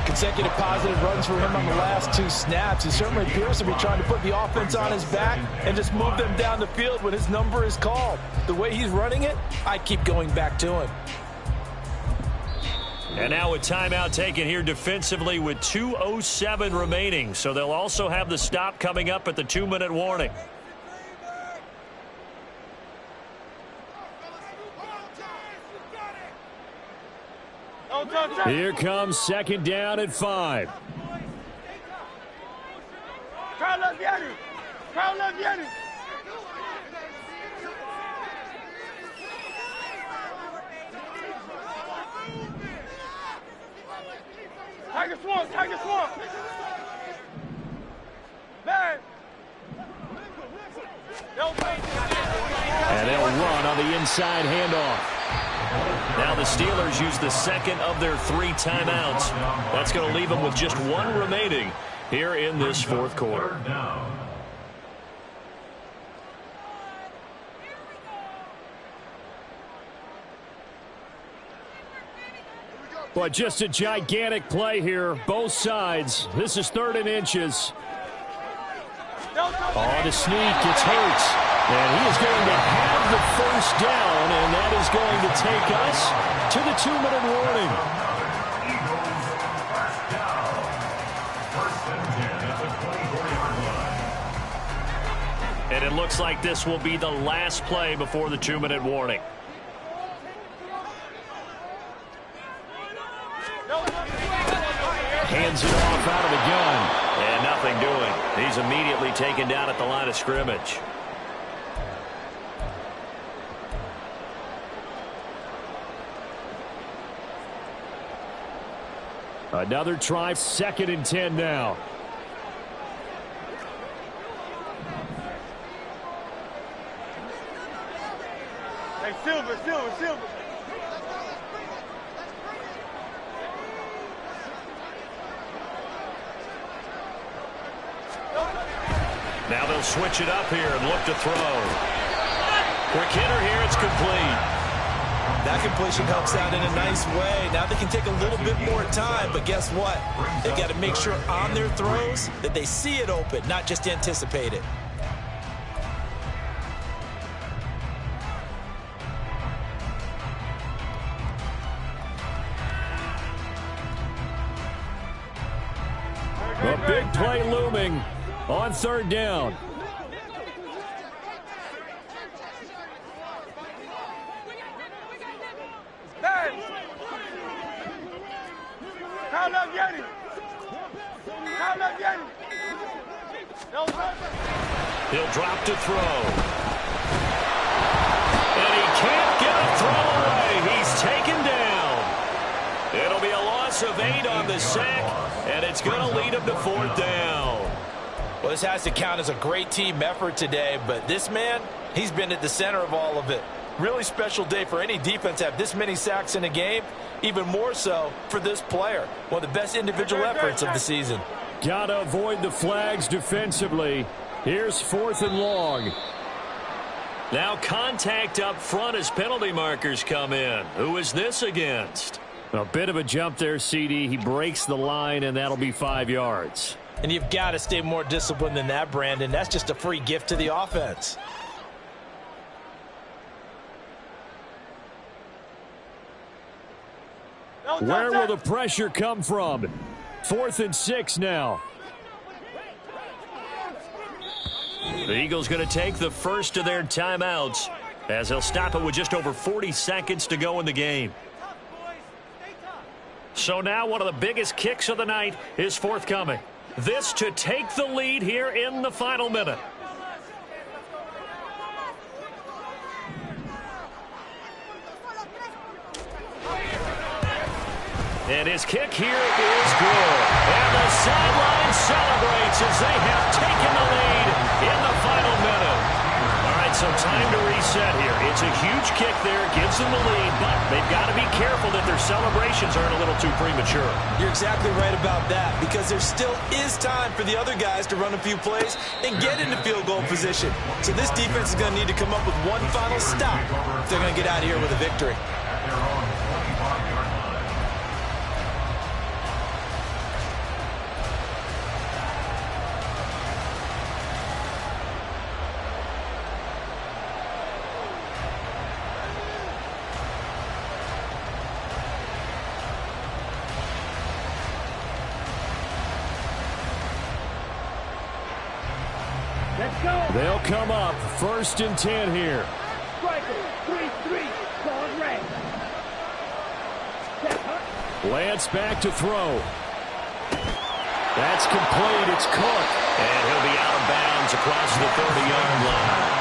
Consecutive positive runs for him on the last 2 snaps. He certainly appears to be trying to put the offense on his back and just move them down the field when his number is called. The way he's running it, I keep going back to him. And now a timeout taken here defensively with 2:07 remaining. So they'll also have the stop coming up at the 2-minute warning. Here comes 2nd down at 5. Crowd loves Yanni. Crowd loves Yanni. Tiger Swamp, Tiger Swamp. Bad. And they'll run on the inside handoff. Now the Steelers use the 2nd of their 3 timeouts. That's going to leave them with just 1 remaining here in this 4th quarter. But just a gigantic play here, both sides. This is 3rd and inches. On the sneak, it's Hurts. And he is going to have the first down, and that is going to take us to the 2-minute warning. Eagles first down. 1st and 10 at the 24-yard line. And it looks like this will be the last play before the 2-minute warning. Hands it off out of the gun. And nothing doing. He's immediately taken down at the line of scrimmage. Another try, 2nd and 10 now. Hey, Silver. Now they'll switch it up here and look to throw. Quick hitter here, it's complete. That completion helps out in a nice way. Now they can take a little bit more time, but guess what? They got to make sure on their throws that they see it open, not just anticipate it. A big play looming on 3rd down. He'll drop to throw. And he can't get a throw away. He's taken down. It'll be a loss of 8 on the sack, and it's going to lead him to 4th down. Well, this has to count as a great team effort today, but this man, he's been at the center of all of it. Really special day for any defense to have this many sacks in a game, even more so for this player. One of the best individual efforts of the season. Got to avoid the flags defensively. Here's 4th and long. Now contact up front as penalty markers come in. Who is this against? A bit of a jump there, CD. He breaks the line, and that'll be 5 yards. And you've got to stay more disciplined than that, Brandon. That's just a free gift to the offense. Where will the pressure come from? 4th and 6 now. The Eagles going to take the first of their timeouts as they'll stop it with just over 40 seconds to go in the game. So now one of the biggest kicks of the night is forthcoming. This to take the lead here in the final minute. And his kick here is good. And the sideline celebrates as they have taken the lead in the final minute. All right, so time to reset here. It's a huge kick there, gives them the lead, but they've got to be careful that their celebrations aren't a little too premature. You're exactly right about that, because there still is time for the other guys to run a few plays and get into field goal position. So this defense is going to need to come up with one final stop if they're going to get out of here with a victory. They'll come up 1st and 10 here. Lance back to throw. That's complete. It's Cook. And he'll be out of bounds across the 30-yard line.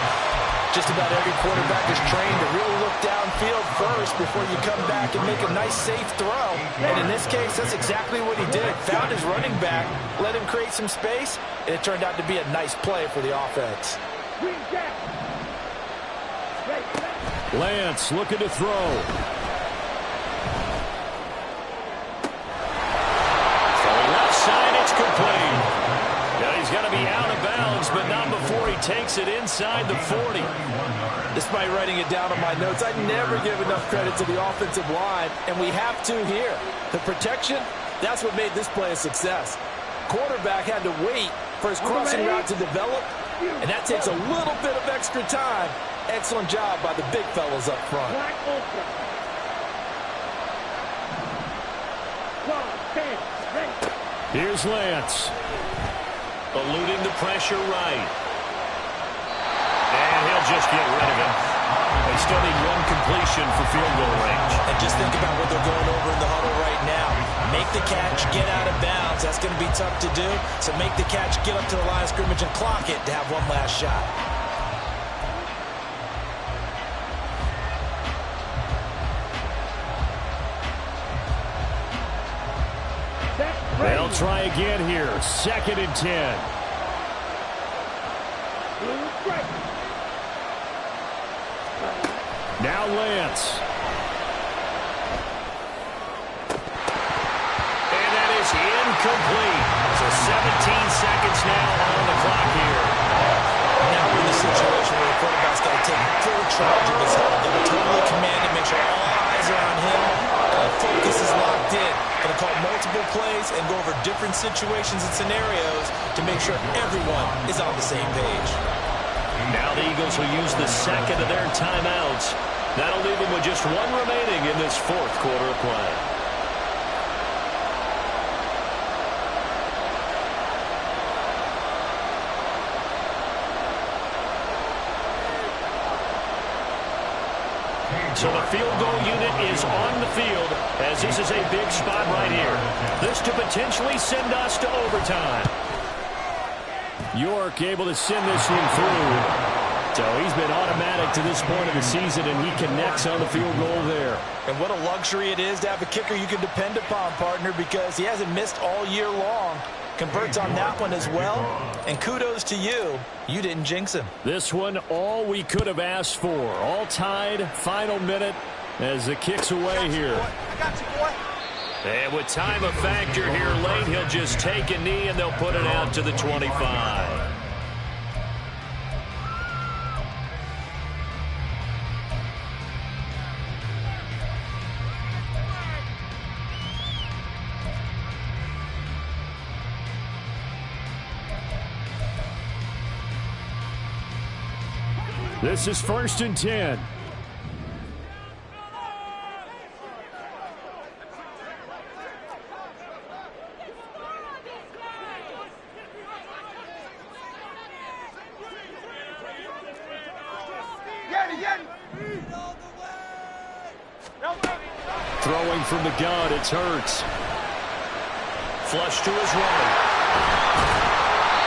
Just about every quarterback is trained to really look downfield first before you come back and make a nice, safe throw. And in this case, that's exactly what he did. Found his running back, let him create some space, and it turned out to be a nice play for the offense. Lance looking to throw. Throwing left side, it's complete. Now he's going to be out of bounds, but not before he takes it inside the 40. Despite writing it down on my notes, I never give enough credit to the offensive line, and we have to here. The protection, that's what made this play a success. Quarterback had to wait for his crossing route to develop, and that takes a little bit of extra time. Excellent job by the big fellas up front. Here's Lance. Eluding the pressure right. They'll just get rid of it. They still need one completion for field goal range. And just think about what they're going over in the huddle right now. Make the catch, get out of bounds. That's going to be tough to do. So make the catch, get up to the line of scrimmage, and clock it to have one last shot. They'll try again here. 2nd and 10. Now Lance. And that is incomplete. So 17 seconds now on the clock here. Now we're in the situation where the quarterback's got to take full charge of his health. Got to totally command it, make sure all eyes are on him. Focus is locked in. Going to call multiple plays and go over different situations and scenarios to make sure everyone is on the same page. Now the Eagles will use the second of their timeouts. That'll leave them with just one remaining in this 4th quarter of play. So the field goal unit is on the field as this is a big spot right here. This to potentially send us to overtime. York able to send this one through. So he's been automatic to this point of the season, and he connects on the field goal there. And what a luxury it is to have a kicker you can depend upon, partner, because he hasn't missed all year long. Converts on that one as well. And kudos to you. You didn't jinx him. This one, all we could have asked for. All tied, final minute as the kick's away here. I got you, boy. And with time a factor here late, he'll just take a knee, and they'll put it out to the 25. This is 1st and 10. Throwing from the gun, it's Hurts. Flush to his right.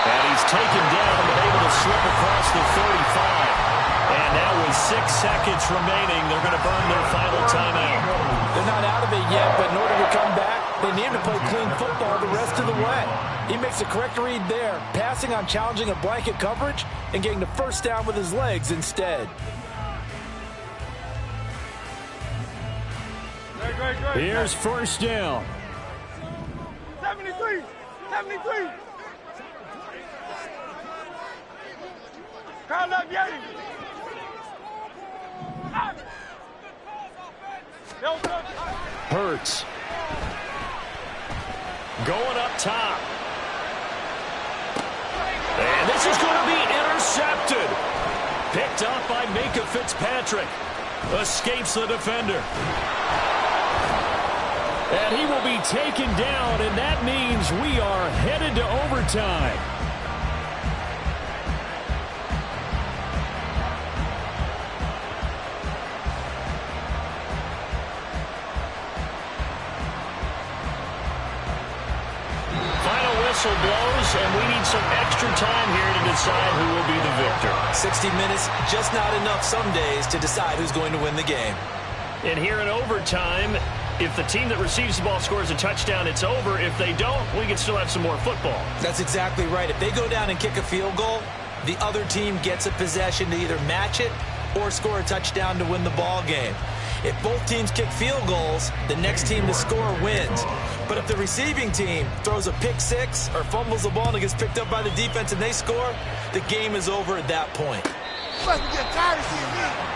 And he's taken down, but able to slip across the 35. And now with 6 seconds remaining, they're going to burn their final timeout. They're not out of it yet, but in order to come back, they need to play clean football the rest of the way. He makes a correct read there, passing on challenging a blanket coverage and getting the first down with his legs instead. Here's 1st down. 73. Crowd up, Yeti. Hurts. Going up top. And this is going to be intercepted. Picked up by Minkah Fitzpatrick. Escapes the defender. And he will be taken down, and that means we are headed to overtime. Final whistle blows, and we need some extra time here to decide who will be the victor. 60 minutes, just not enough some days to decide who's going to win the game. And here in overtime, if the team that receives the ball scores a touchdown, it's over. If they don't, we can still have some more football. That's exactly right. If they go down and kick a field goal, the other team gets a possession to either match it or score a touchdown to win the ball game. If both teams kick field goals, the next team to score wins. But if the receiving team throws a pick six or fumbles the ball and it gets picked up by the defense and they score, the game is over at that point. You must be getting tired of seeing me.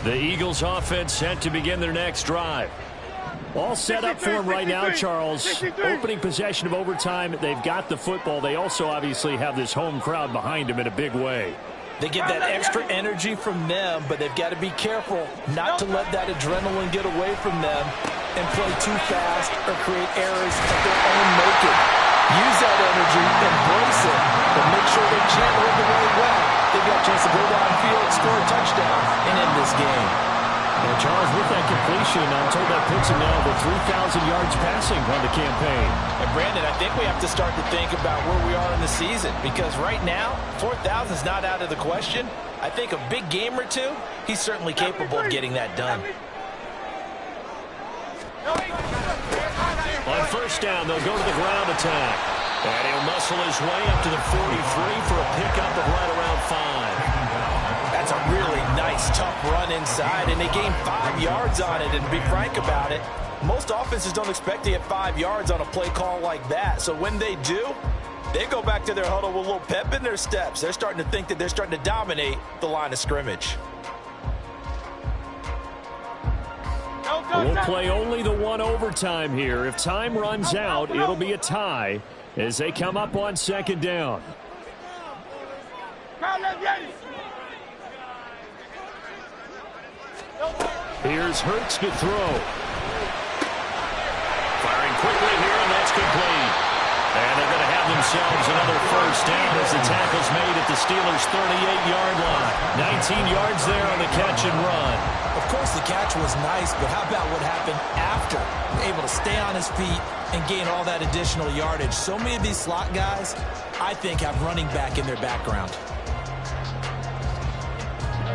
The Eagles offense set to begin their next drive. All set up for him right now, Charles. Opening possession of overtime. They've got the football. They also obviously have this home crowd behind them in a big way. They get that extra energy from them, but they've got to be careful not to let that adrenaline get away from them and play too fast or create errors of their own making. Use that energy, embrace it, but make sure they channel it the right way. They've got a chance to go downfield, score a touchdown, and end this game. And Charles, with that completion, I'm told that puts him now over 3,000 yards passing on the campaign. And Brandon, I think we have to start to think about where we are in the season, because right now, 4,000 is not out of the question. I think a big game or two, he's certainly capable of getting that done. On first down, they'll go to the ground attack. And he'll muscle his way up to the 43 for a pickup of right around 5. That's a really nice, tough run inside, and they gained 5 yards on it. And to be frank about it, most offenses don't expect to get 5 yards on a play call like that. So when they do, they go back to their huddle with a little pep in their steps. They're starting to think that they're starting to dominate the line of scrimmage. We'll play only the one overtime here. If time runs out, it'll be a tie as they come up on second down. Here's Hurts to throw. Firing quickly here, and that's complete. And they're going to have themselves another first down as the tackle's made at the Steelers' 38-yard line. 19 yards there on the catch and run. Of course, the catch was nice, but how about what happened after? Able to stay on his feet and gain all that additional yardage. So many of these slot guys, I think, have running back in their background.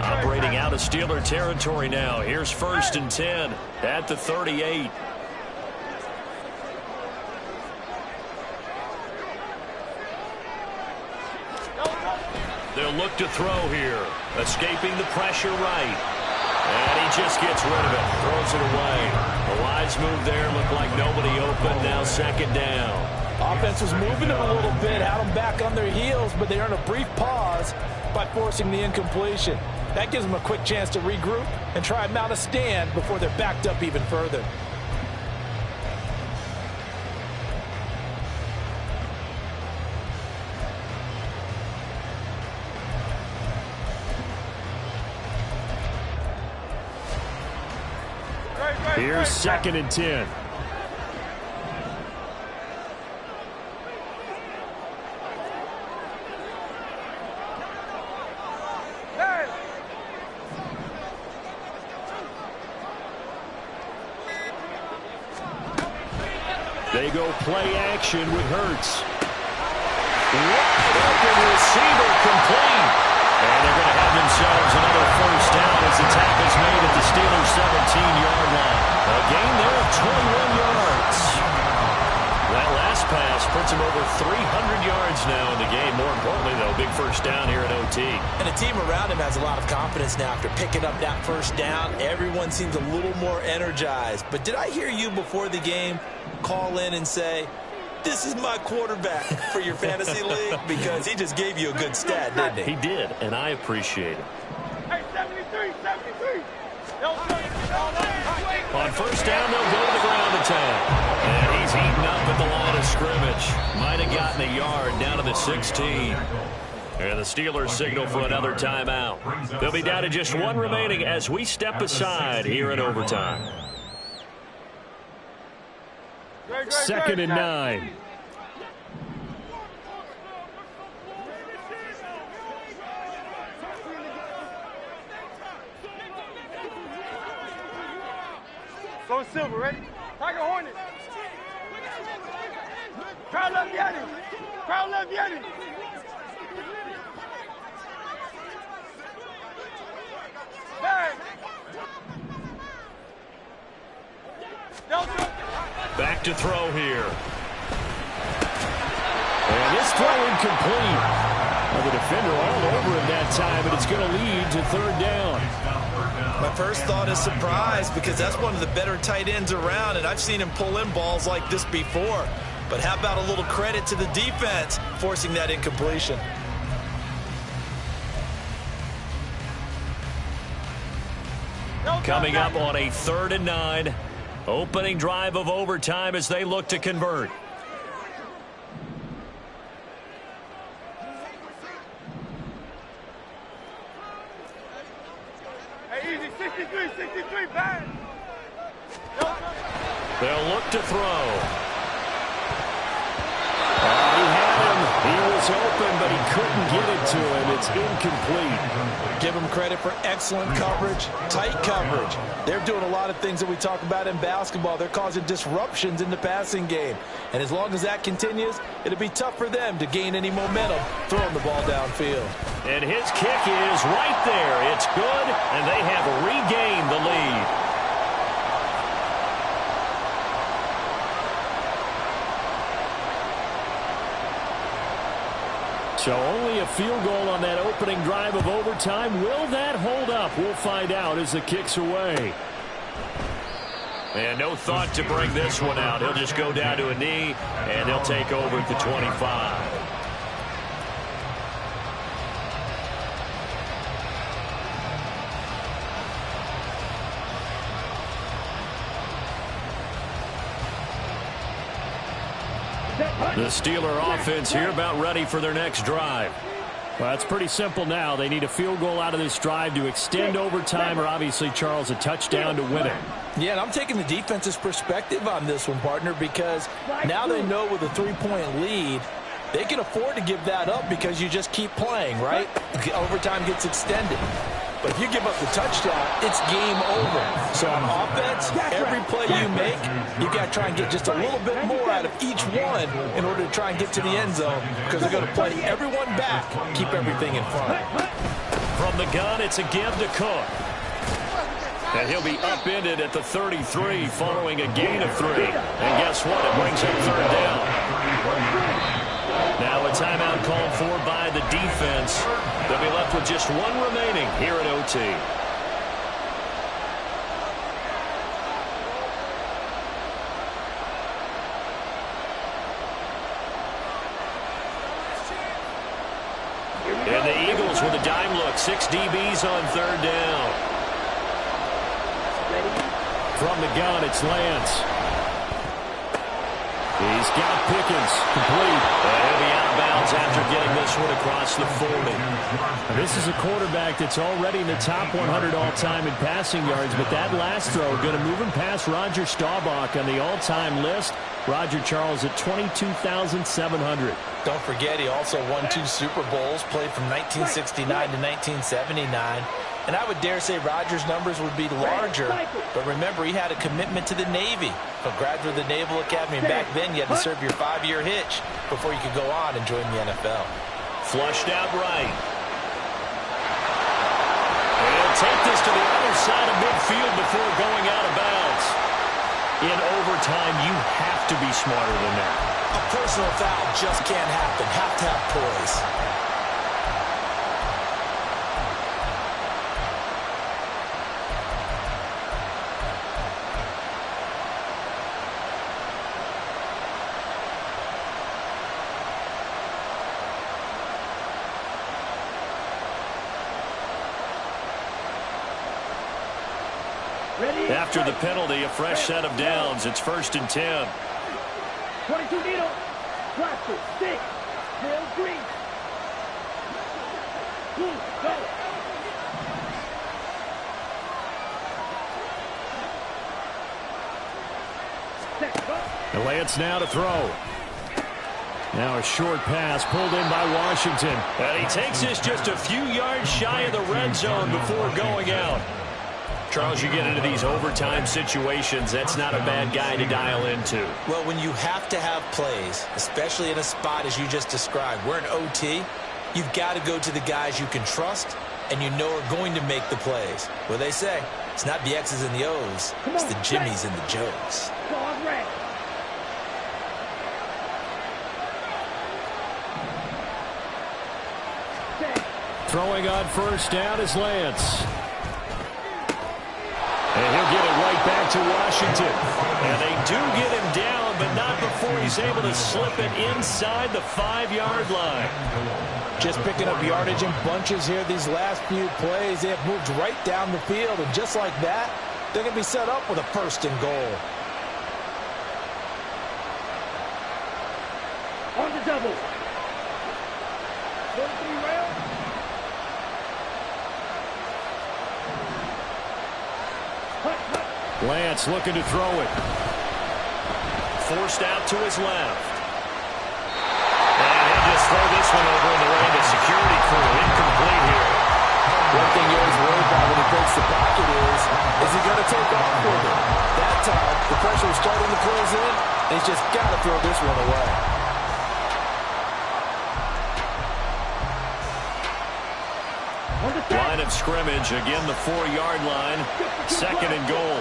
Operating out of Steeler territory now. Here's first and 10 at the 38. They'll look to throw here. Escaping the pressure right. And he just gets rid of it. Throws it away. A wise move there. Looked like nobody open. Now second down. Offense was moving them a little bit, had them back on their heels, but they earned a brief pause by forcing the incompletion. That gives them a quick chance to regroup and try and mount a stand before they're backed up even further. Here's second and 10. They go play action with Hurts. Wide open receiver complete. And they're going to have themselves another first down as the tackle's made at the Steelers' 17-yard line. A gain there of 21 yards. That last pass puts him over 300 yards now in the game. More importantly, though, big first down here at OT. And the team around him has a lot of confidence now after picking up that first down. Everyone seems a little more energized. But did I hear you before the game call in and say, this is my quarterback for your fantasy league? Because he just gave you a good stat, didn't he? He did, and I appreciate it. Hey, 73, 73. On first down, they'll go to the ground attack. And he's eaten up at the line of scrimmage. Might have gotten a yard down to the 16. And the Steelers signal for another timeout. They'll be down to just one remaining as we step aside here in overtime. Second and 9. Go Silver, ready? Tiger Hornet. Crowd left Yeti. Crowd left Yeti. Bang. Back to throw here. And this throw incomplete. Well, the defender all over him that time, but it's going to lead to third down. My first thought is surprise, because that's one of the better tight ends around, and I've seen him pull in balls like this before. But how about a little credit to the defense forcing that incompletion? Coming up on a 3rd and 9. Opening drive of overtime as they look to convert. Hey, easy. 63, bang. They'll look to throw. He had him. He was open, but he couldn't get it to him. It's incomplete. Give them credit for excellent coverage, tight coverage. They're doing a lot of things that we talk about in basketball. They're causing disruptions in the passing game. And as long as that continues, it'll be tough for them to gain any momentum throwing the ball downfield. And his kick is right there. It's good, and they have regained the lead. So only a field goal on that opening drive of overtime. Will that hold up? We'll find out as the kick's away. And no thought to bring this one out. He'll just go down to a knee, and they'll take over at the 25. The Steeler offense here about ready for their next drive. Well, it's pretty simple now. They need a field goal out of this drive to extend overtime or obviously, Charles, a touchdown to win it. Yeah, and I'm taking the defense's perspective on this one, partner, because now they know with a 3-point lead, they can afford to give that up because you just keep playing, right? Overtime gets extended. But if you give up the touchdown, it's game over. So on offense, every play you make, you've got to try and get just a little bit more out of each one in order to try and get to the end zone because they're going to play everyone back, keep everything in front. From the gun, it's a give to Cook. And he'll be upended at the 33 following a gain of 3. And guess what? It brings up third down. Now a timeout called for by the defense. They'll be left with just one remaining here at OT. And the Eagles with a dime look. 6 DBs on third down. From the gun, it's Lance. He's got Pickens complete. And he'll be out of bounds after getting this one across the 40. This is a quarterback that's already in the top 100 all-time in passing yards, but that last throw going to move him past Roger Staubach on the all-time list. Roger Charles at 22,700. Don't forget, he also won 2 Super Bowls, played from 1969 to 1979. And I would dare say Rodgers' numbers would be larger. But remember, he had a commitment to the Navy. A graduate of the Naval Academy. And back then, you had to serve your 5-year hitch before you could go on and join the NFL. Flushed out right. And take this to the other side of midfield before going out of bounds. In overtime, you have to be smarter than that. A personal foul just can't happen. Have to have poise. After the penalty, a fresh set of downs. It's 1st and 10. 22 needle. Drop it. Stick. Tail green. Go. And Lance now to throw. Now a short pass pulled in by Washington. And he takes this just a few yards shy of the red zone before going out. Charles, you get into these overtime situations, that's not a bad guy to dial into. Well, when you have to have plays, especially in a spot as you just described, we're in OT, you've got to go to the guys you can trust and you know are going to make the plays. What they say, it's not the X's and the O's, it's the Jimmys and the Joes. Throwing on first down is Lance. And he'll get it right back to Washington. And they do get him down, but not before he's able to slip it inside the 5-yard line. Just picking up yardage in bunches here these last few plays. They have moved right down the field, and just like that, they're going to be set up with a 1st and goal. double. 43 rounds. Lance looking to throw it. Forced out to his left. And he'll just throw this one over in the way of security crew. Incomplete here. One thing you always worry about when he breaks the pocket is he going to take off with it? That time, the pressure is starting to close in, and he's just got to throw this one away. Line of scrimmage, again the 4-yard line. 2nd and goal.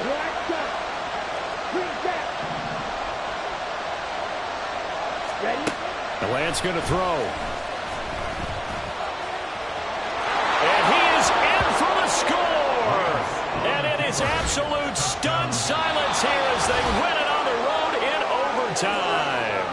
And Lance going to throw. And he is in for the score. And it is absolute stunned silence here as they win it on the road in overtime.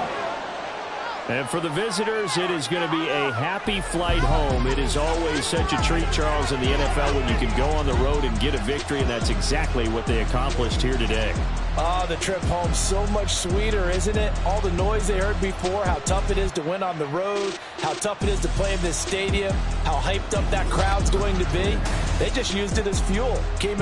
And for the visitors, it is going to be a happy flight home. It is always such a treat, Charles, in the NFL when you can go on the road and get a victory, and that's exactly what they accomplished here today. Oh, the trip home so much sweeter, isn't it? All the noise they heard before, how tough it is to win on the road, how tough it is to play in this stadium, how hyped up that crowd's going to be. They just used it as fuel. Came in